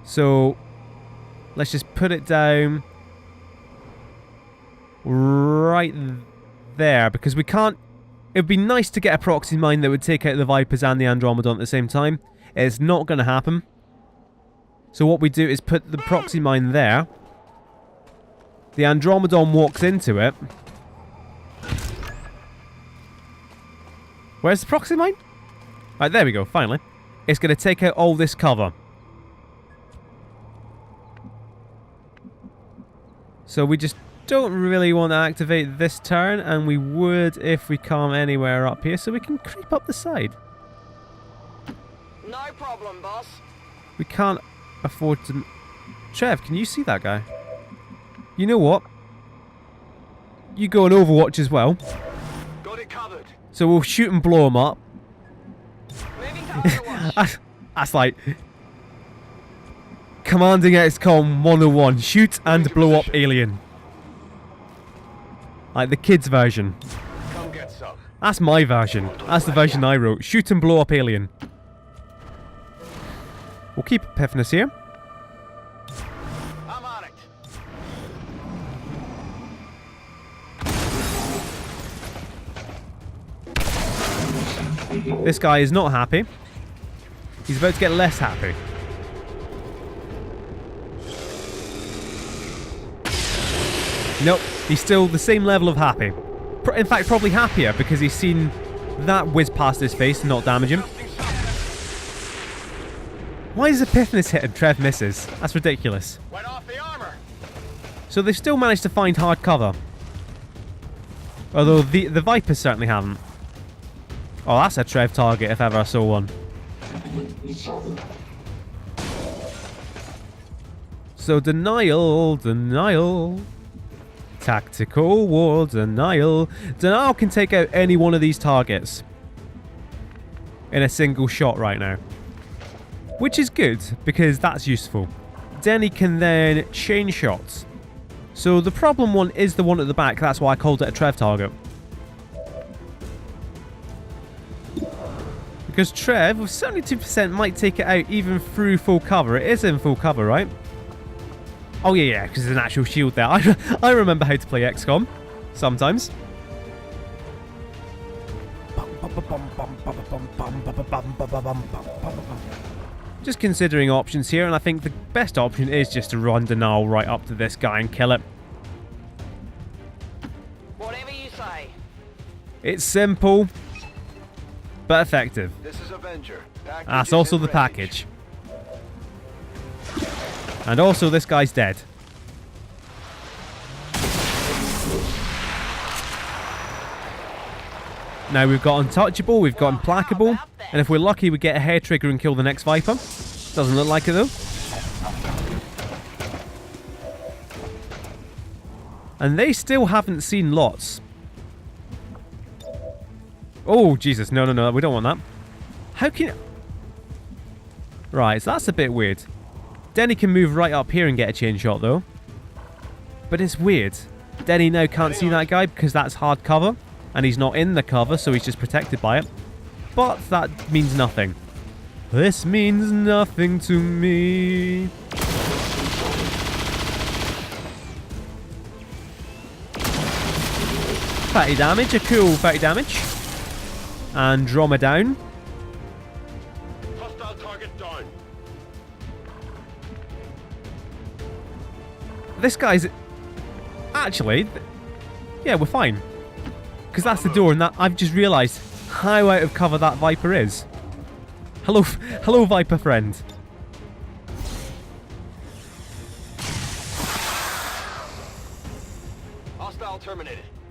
So, let's just put it down right there, because we can't... It would be nice to get a proxy mine that would take out the Vipers and the Andromedon at the same time. It's not going to happen. So what we do is put the proxy mine there. The Andromedon walks into it. Where's the proxy mine? Right, there we go, finally. It's going to take out all this cover. So we just don't really want to activate this turn, and we would if we come anywhere up here, so we can creep up the side.
No problem, boss.
We can't afford to... Trev, can you see that guy? You know what? You go on Overwatch as well.
Got it covered.
So we'll shoot and blow him up.
Moving to Overwatch.
That's like... Commanding XCOM 101. Shoot and blow up alien. Like the kids' version.
Come get some.
That's my version. That's the version I wrote. Shoot and blow up alien. We'll keep Epiphanis here.
I'm on it.
This guy is not happy. He's about to get less happy. Nope, he's still the same level of happy. In fact, probably happier because he's seen that whiz past his face and not damage him. Why is Epiphanis hit and Trev misses? That's ridiculous.
Went off the armor.
So they've still managed to find hard cover. Although the Vipers certainly haven't. Oh, that's a Trev target if ever I saw one. So denial, denial. Tactical war, denial. Denial can take out any one of these targets in a single shot right now. Which is good, because that's useful. Denny can then change shots. So the problem one is the one at the back, that's why I called it a Trev target. Because Trev, with 72%, might take it out even through full cover. It is in full cover, right? Oh yeah, because there's an actual shield there. I remember how to play XCOM. Sometimes. Just considering options here, and I think the best option is just to run Denial right up to this guy and kill it.
Whatever you say.
It's simple, but effective.
This is Avenger. Package
That's
is
also
in
the
range.
package. And also this guy's dead. Now we've got Untouchable, we've got Implacable, and if we're lucky we get a hair trigger and kill the next Viper. Doesn't look like it though. And they still haven't seen lots. Oh Jesus, no, we don't want that. How can... Right, so that's a bit weird. Denny can move right up here and get a chain shot though. But it's weird. Denny now can't see that guy because that's hard cover. And he's not in the cover, so he's just protected by it. But that means nothing. This means nothing to me. Fatty damage, a cool fatty damage. Andromeda down.
Hostile target down.
This guy's... Actually, yeah, we're fine. Because that's the door, and that I've just realised how out of cover that Viper is. Hello, hello, Viper friend.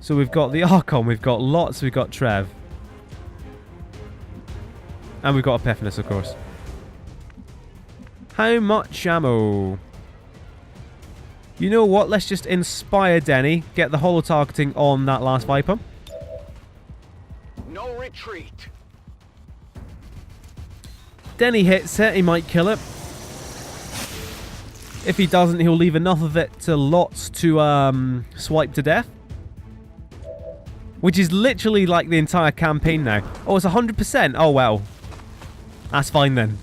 So we've got the Archon, we've got Lots, we've got Trev. And we've got Epiphanis, of course. How much ammo? You know what? Let's just inspire Denny. Get the holo targeting on that last Viper.
No retreat.
Denny hits it. He might kill it. If he doesn't, he'll leave enough of it to Lots to swipe to death. Which is literally like the entire campaign now. Oh, it's 100%. Oh, well. That's fine then.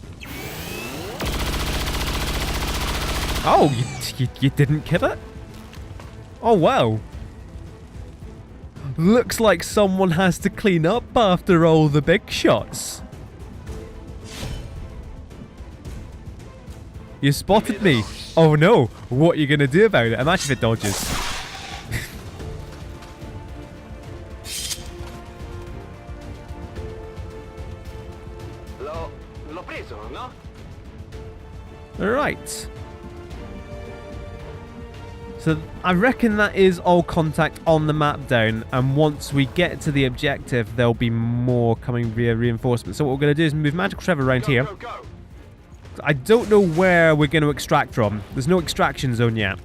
Oh, you didn't kill it? Oh, wow. Looks like someone has to clean up after all the big shots. You spotted me. Oh no, what are you going to do about it? Imagine if it dodges.
L'ho preso, no?
Right. So I reckon that is all contact on the map down, and once we get to the objective, there'll be more coming via reinforcements. So what we're going to do is move Magical Trevor around here.
Go, go.
I don't know where we're going to extract from. There's no extraction zone yet.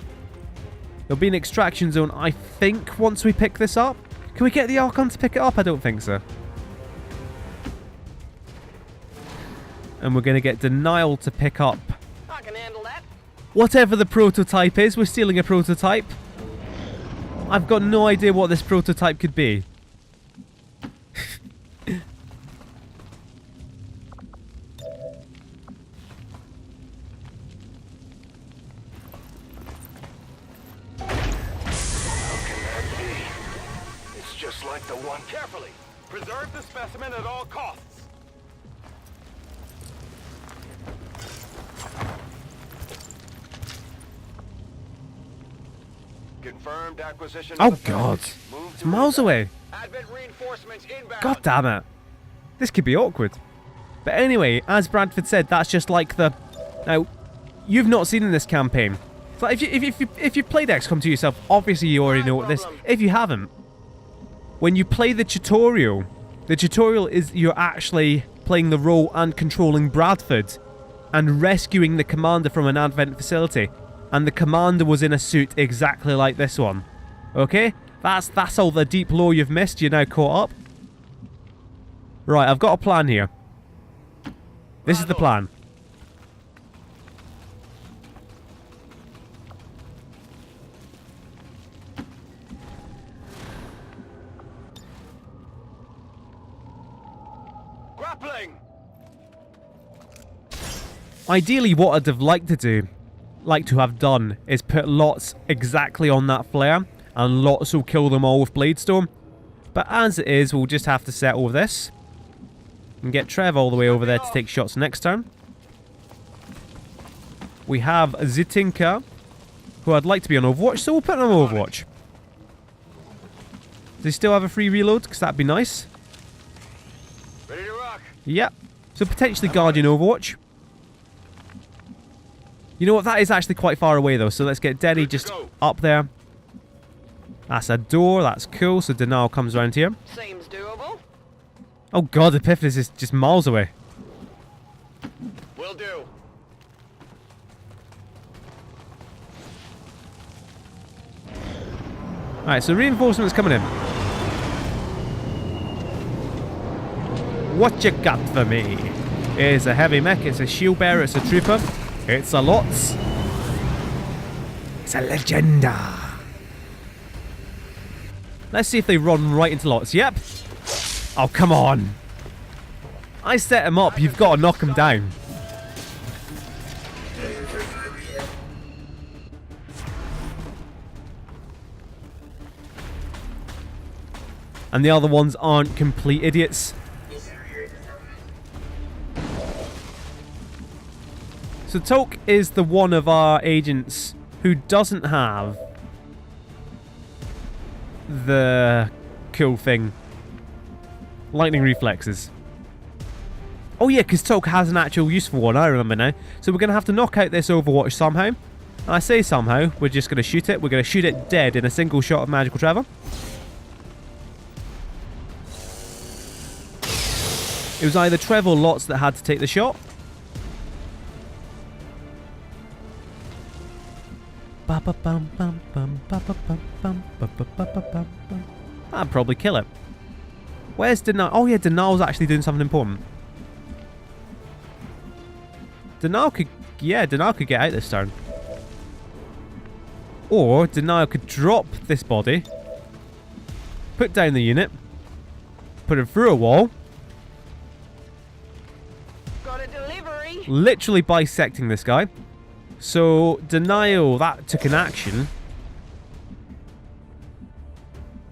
There'll be an extraction zone, I think, once we pick this up. Can we get the Archon to pick it up? I don't think so. And we're going to get Denial to pick up
I can handle that.
whatever the prototype is. We're stealing a prototype. I've got no idea what this prototype could be.
It's just like the one.
Carefully. Preserve the specimen at all costs.
Confirmed acquisition.
Oh
of the
god.
package. Move
It's
to
miles
inbound.
away.
Advent reinforcements inbound.
God damn it. This could be awkward. But anyway, as Bradford said, that's just like the... Now, you've not seen in this campaign. So if you've played XCOM 2 yourself, obviously you already know what this... If you haven't, when you play the tutorial is you're actually playing the role and controlling Bradford and rescuing the commander from an Advent facility. And the commander was in a suit exactly like this one. Okay? That's all the deep lore you've missed. You're now caught up. Right, I've got a plan here. This is the plan.
Grappling.
Ideally, what I'd have liked to have done, is put Lots exactly on that flare, and Lots will kill them all with Bladestorm. But as it is, we'll just have to settle with this. And get Trev all the way over there to take shots next turn. We have Zitinka, who I'd like to be on Overwatch, so we'll put him on Overwatch. Does he still have a free reload? Because that'd be nice.
Ready to rock.
Yep. So potentially Guardian Overwatch. You know what? That is actually quite far away though. So let's get Denny just up there. That's a door. That's cool. So Denial comes around here.
Seems doable.
Oh god, Epiphanis is just miles away.
Will do.
Alright, so reinforcements coming in. What you got for me? It's a heavy mech, it's a shield bearer, it's a trooper, it's a Lots. It's a legenda. Let's see if they run right into Lots. Yep. Oh, come on. I set him up, you've got to knock him down. And the other ones aren't complete idiots. So Tolk is the one of our agents who doesn't have the cool thing. Lightning reflexes. Oh yeah, because Tolk has an actual useful one, I remember now. So we're going to have to knock out this Overwatch somehow. And I say somehow, we're just going to shoot it. We're going to shoot it dead in a single shot of Magical Trevor. It was either Trev or Lots that had to take the shot. That'd probably kill it. Where's Denial? Oh yeah, Denial's actually doing something important. Denial could get out this turn. Or Denial could drop this body, put down the unit, put it through a wall,
Got a delivery.
literally bisecting this guy. So Denial, that took an action.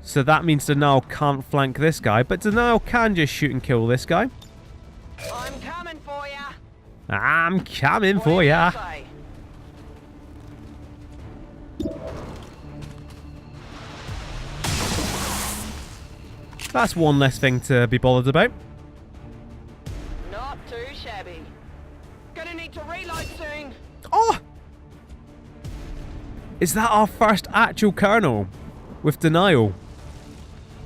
So that means Denial can't flank this guy, but Denial can just shoot and kill this guy.
I'm coming for ya.
I'm coming for
What
ya.
do you say?
That's one less thing to be bothered about.
Not too shabby. Gonna need to reload soon.
Oh! Is that our first actual Colonel with Denial?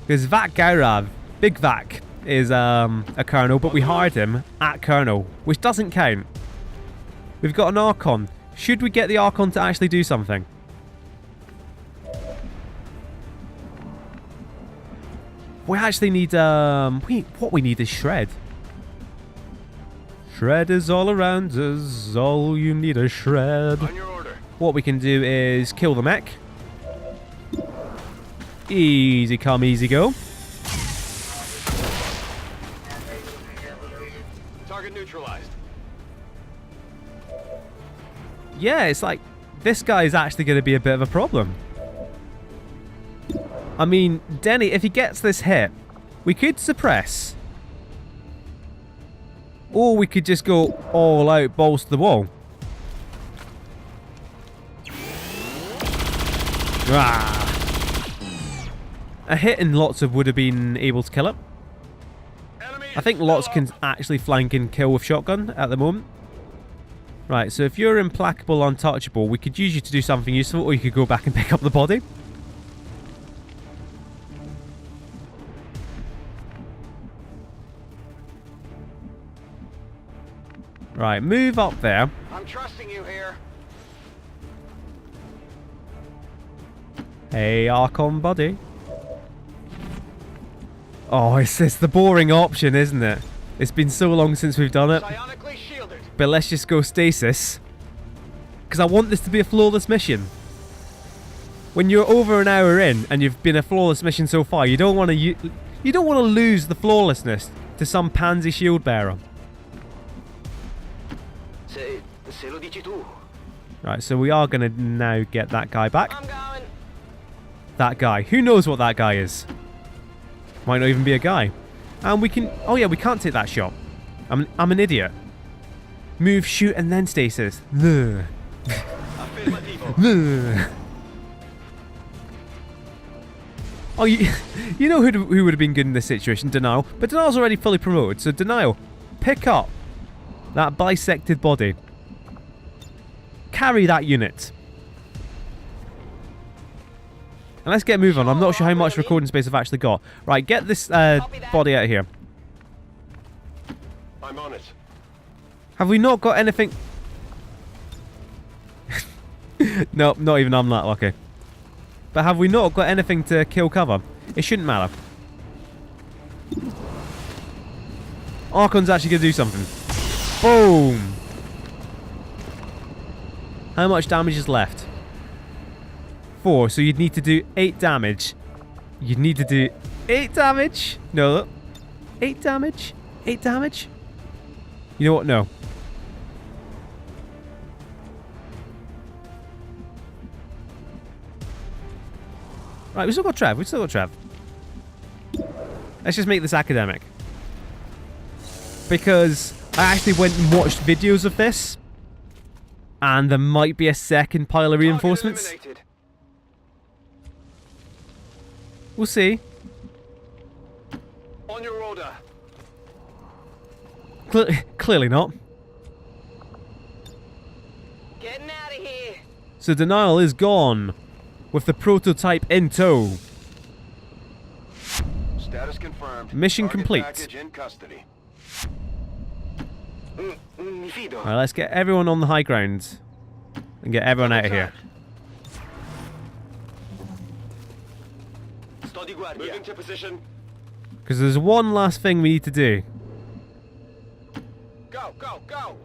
Because Vak Gaurav, Big Vak, is a Colonel, but we hired him at Colonel, which doesn't count. We've got an Archon. Should we get the Archon to actually do something? We actually need, what we need is Shred. Shred is all around us, all you need is Shred.
On your order.
What we can do is kill the mech. Easy come, easy go.
Target neutralized.
Yeah, it's like, this guy is actually going to be a bit of a problem. I mean, Denny, if he gets this hit, we could suppress. Or we could just go all out, balls to the wall. Ah. A hit and Lots of would have been able to kill it. I think Lots can actually flank and kill with shotgun at the moment. Right, so if you're implacable, untouchable, we could use you to do something useful, or you could go back and pick up the body. Right, move up there.
I'm trusting you here.
Hey, Archon buddy. Oh, it's the boring option, isn't it? It's been so long since we've done it.
Psionically shielded.
But let's just go stasis. Because I want this to be a flawless mission. When you're over an hour in and you've been a flawless mission so far, you don't want to lose the flawlessness to some pansy shield bearer.
Se lo dici tu.
Right, so we are going to now get that guy back.
I'm going.
That guy. Who knows what that guy is? Might not even be a guy. And we can... Oh yeah, we can't take that shot. I'm an idiot. Move, shoot, and then stasis. Ugh. Ugh. Oh, you know who would have been good in this situation? Denial. But Denial's already fully promoted, so Denial, pick up that bisected body. Carry that unit. And let's get moving on. I'm not sure how much recording space I've actually got. Right, get this body out of here.
I'm on it.
Have we not got anything? No, not even I'm that lucky. But have we not got anything to kill cover? It shouldn't matter. Archon's actually going to do something. Boom! How much damage is left? 4, so you'd need to do 8 damage. You'd need to do 8 damage? No. 8 damage? 8 damage? You know what? No. Right, we still got Trev. Let's just make this academic. Because I actually went and watched videos of this. And there might be a second pile of reinforcements. We'll see.
On your order.
Clearly not.
Getting out of here.
So Denial is gone. With the prototype in tow.
Status confirmed.
Mission
Target
complete.
Package in custody. Mi fido.
Alright, let's get everyone on the high ground. And get everyone out of here.
Sto di guardia. Moving to position.
Because there's one last thing we need to do.
Go, go, go.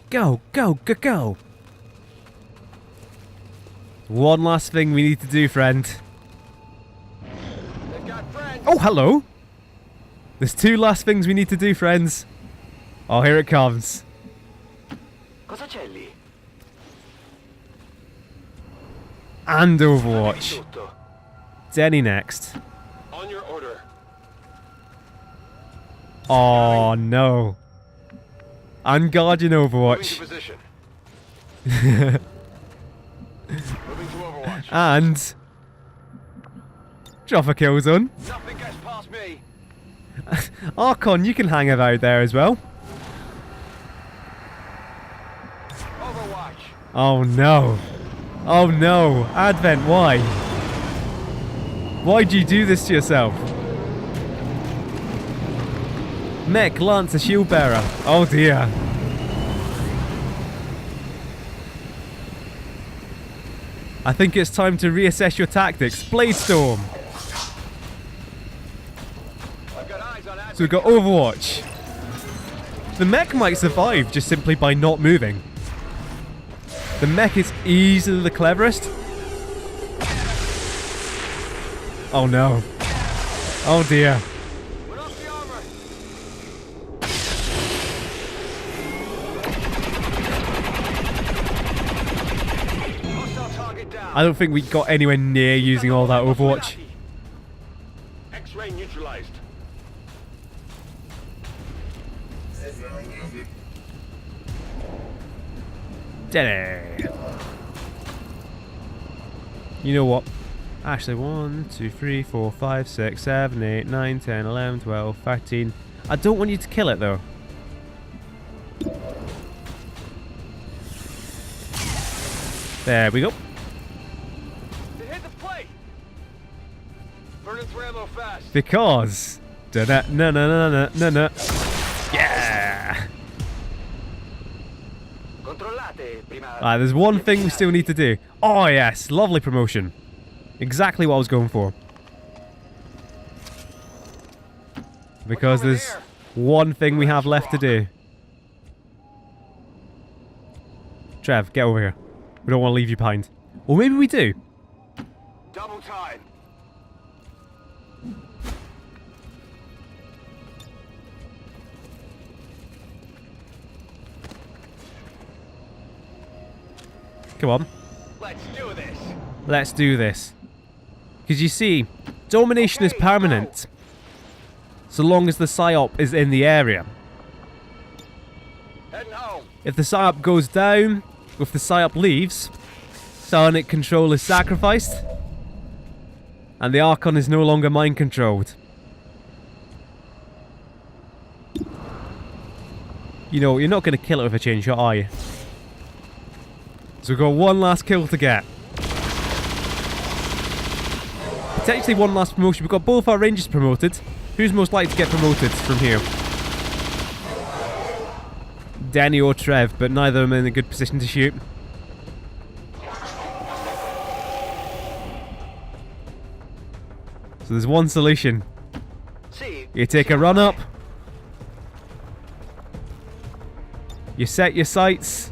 Go, go, go, go. One last thing we need to do, friend.
They've got friends.
Oh, hello. There's two last things we need to do, friends. Oh, here it comes.
Cosa c'è lì?
And Overwatch.
Tutto.
Denny next.
On your order.
Oh, no. And Guardian
Moving to
Overwatch.
position. Moving to Overwatch.
And... drop a kill zone.
Nothing gets past me.
Archon, you can hang about there as well.
Overwatch.
Oh no. Oh no. Advent, why? Why'd you do this to yourself? Mech, Lance, a shield bearer. Oh dear. I think it's time to reassess your tactics. Blade Storm.
I've got eyes on Advent.
So we've got Overwatch. The mech might survive just simply by not moving. The mech is easily the cleverest. Oh no. Oh dear.
Put up the armor. Hostile target down.
I don't think we got anywhere near using all that Overwatch.
X-ray neutralized.
Denny. You know what? Actually, 1, 2, 3, 4, 5, 6, 7, 8, 9, 10, 11, 12, 13. I don't want you to kill it though. There we go.
They hit the plate. Burning through ammo fast.
Because. No, no, no, no, no, no, no. Yeah.
Controllate prima.
There's one thing we still need to do. Oh yes, lovely promotion. Exactly what I was going for. Because
over
there's
there?
one thing we have left to do. Trev, get over here. We don't want to leave you behind. Or maybe we do.
Double time.
Come on.
Let's do this.
Let's do this. Because you see, domination is permanent. So long as the PSYOP is in the area.
Heading home.
If the PSYOP goes down, if the PSYOP leaves, Psionic control is sacrificed, and the Archon is no longer mind controlled. You know, you're not going to kill it with a chain shot, are you? So we've got one last kill to get. Potentially one last promotion. We've got both our Rangers promoted. Who's most likely to get promoted from here? Danny or Trev, but neither of them in a good position to shoot. So there's one solution. You take a run up. You set your sights.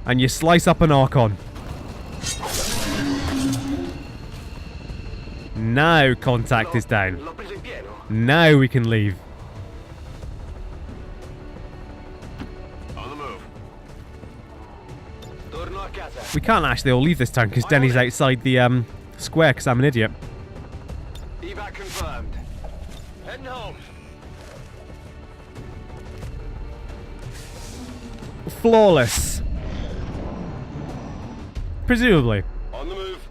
And you slice up an Archon. Now contact is down. Now we can leave.
On the move.
We can't actually all leave this town because Denny's outside the square because I'm an idiot.
Evac confirmed. Heading home.
Flawless. Presumably.
On the move.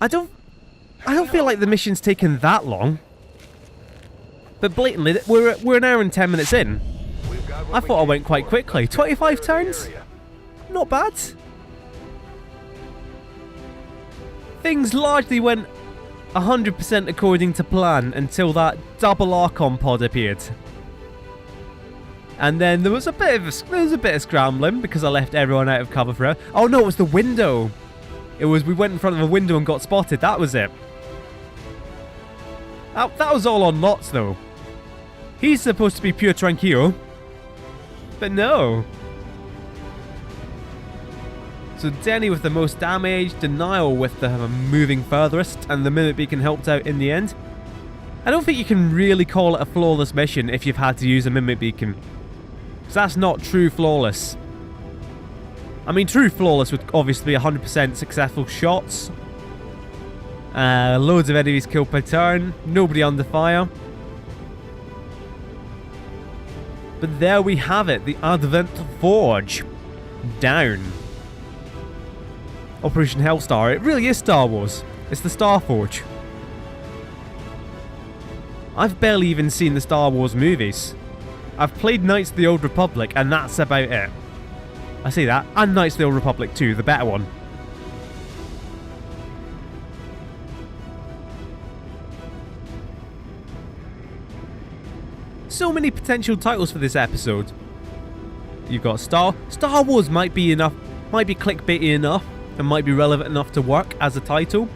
I don't feel like the mission's taken that long. But blatantly, we're an hour and 10 minutes in. I thought I went quite quickly. 25 turns? Not bad. Things largely went 100% according to plan until that double Archon pod appeared. And then there was a bit of scrambling because I left everyone out of cover for it. Oh no, it was the window. We went in front of a window and got spotted. That was it. That was all on Lots though. He's supposed to be pure tranquilo, but no. So Denny with the most damage, Denial with the moving furthest, and the Mimic Beacon helped out in the end. I don't think you can really call it a flawless mission if you've had to use a Mimic Beacon. Because that's not true flawless. I mean, true flawless would obviously be 100% successful shots. Loads of enemies killed per turn, nobody under fire. But there we have it, the Advent Forge. Down. Operation Hellstar. It really is Star Wars. It's the Star Forge. I've barely even seen the Star Wars movies. I've played Knights of the Old Republic, and that's about it. I say that, and Knights of the Old Republic 2, the better one. So many potential titles for this episode. You've got Star Wars might be clickbaity enough, and might be relevant enough to work as a title.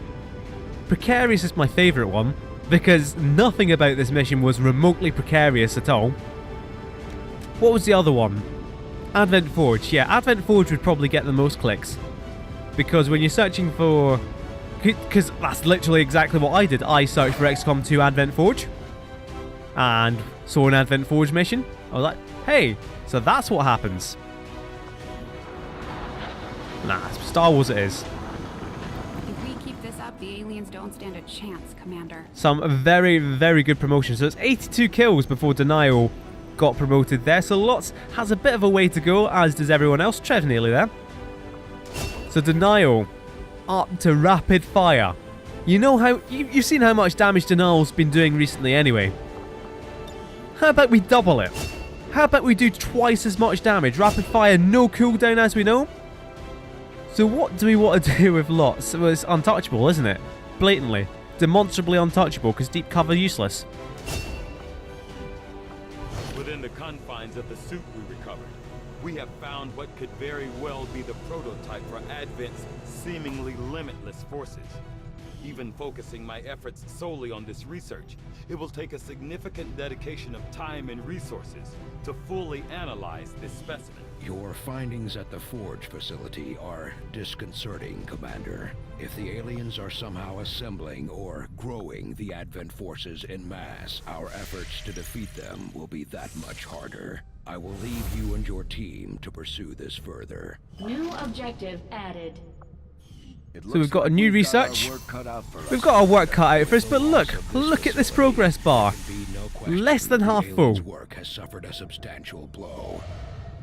Precarious is my favourite one, because nothing about this mission was remotely precarious at all. What was the other one? Advent Forge. Yeah, Advent Forge would probably get the most clicks. Because when you're searching for... Because that's literally exactly what I did. I searched for XCOM 2 Advent Forge. And saw an Advent Forge mission. I was like, hey, so that's what happens. Nah, Star Wars it is.
If we keep this up, the aliens don't stand a chance, Commander.
Some very, very good promotion. So it's 82 kills before Denial got promoted there. So Lots has a bit of a way to go, as does everyone else. Trev nearly there. So Denial up to rapid fire. You know how... You've seen how much damage Denial's been doing recently anyway. How about we double it? How about we do twice as much damage? Rapid fire, no cooldown as we know. So what do we want to do with Lots? Well, it's untouchable, isn't it? Blatantly. Demonstrably untouchable, because deep cover useless.
Within the confines of the suit we recovered, we have found what could very well be the prototype for Advent's seemingly limitless forces. Even focusing my efforts solely on this research, it will take a significant dedication of time and resources to fully analyze this specimen.
Your findings at the Forge facility are disconcerting, Commander. If the aliens are somehow assembling or growing the Advent forces en masse, our efforts to defeat them will be that much harder. I will leave you and your team to pursue this further.
New objective added.
So we've got a new research. We've got our work cut out for us, but look at this progress bar. Less than half full.
Work has suffered a substantial blow.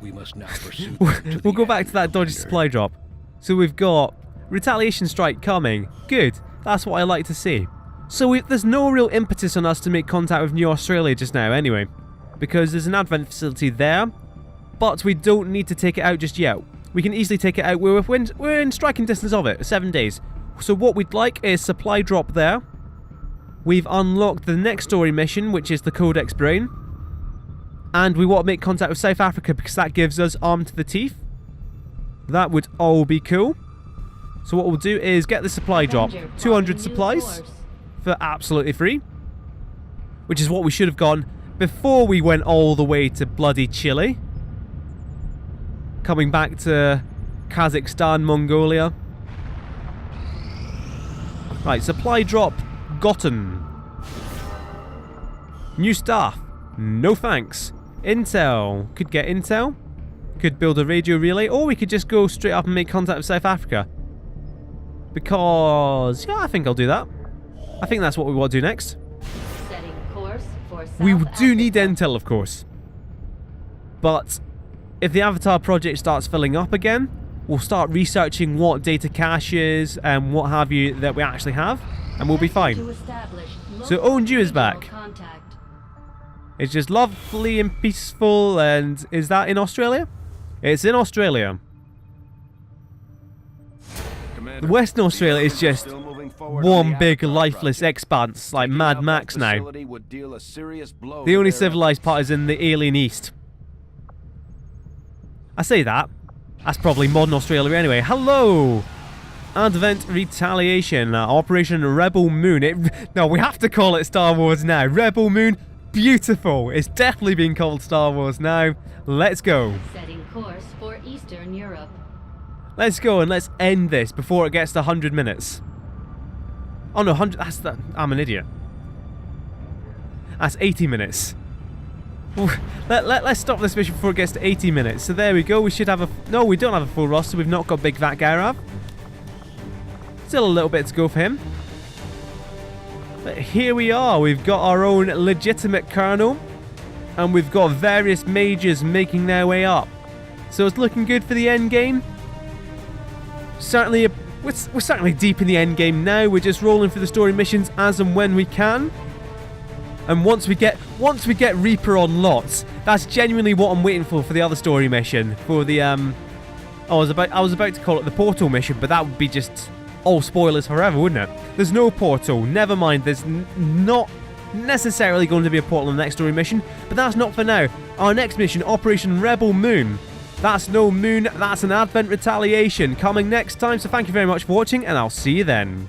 We must now pursue
We'll go back to that dodgy supply drop. So we've got retaliation strike coming. Good. That's what I like to see. So there's no real impetus on us to make contact with New Australia just now anyway, because there's an Advent facility there, but we don't need to take it out just yet. We can easily take it out. We're in striking distance of it. 7 days. So what we'd like is supply drop there. We've unlocked the next story mission, which is the Codex Brain. And we want to make contact with South Africa because that gives us armed to the teeth. That would all be cool. So what we'll do is get the supply drop. 200 supplies for absolutely free. Which is what we should have gone before we went all the way to bloody Chile. Coming back to Kazakhstan, Mongolia. Right, supply drop gotten. New staff. No thanks. Intel. Could get intel. Could build a radio relay. Or we could just go straight up and make contact with South Africa. Because... yeah, I think I'll do that. I think that's what we want to do next.
Setting course for South
We do need
Africa.
intel, of course. But... if the Avatar project starts filling up again, we'll start researching what data caches and what have you that we actually have, and we'll be fine. So Onju is back.
Contact.
It's just lovely and peaceful, and is that in Australia? It's in Australia.
Commander,
Western Australia is just one big lifeless expanse, like Mad Max now. The only civilized part is in the alien east. I say that. That's probably modern Australia anyway. Hello! Advent Retaliation, Operation Rebel Moon. No, we have to call it Star Wars now. Rebel Moon, beautiful. It's definitely being called Star Wars now. Let's go.
Setting course for Eastern Europe.
Let's go and let's end this before it gets to 100 minutes. Oh no, 100, I'm an idiot. That's 80 minutes. Let's stop this mission before it gets to 80 minutes. So there we go, we should have a... No, we don't have a full roster, we've not got Big Vat Gairav. Still a little bit to go for him. But here we are, we've got our own legitimate colonel. And we've got various majors making their way up. So it's looking good for the end game. Certainly, we're certainly deep in the end game now. We're just rolling for the story missions as and when we can. And once we get Reaper on lots, that's genuinely what I'm waiting for the other story mission. For the I was about to call it the portal mission, but that would be just all spoilers forever, wouldn't it? There's no portal. Never mind. There's not necessarily going to be a portal in the next story mission, but that's not for now. Our next mission, Operation Rebel Moon. That's no moon, that's an Advent Retaliation coming next time. So thank you very much for watching, and I'll see you then.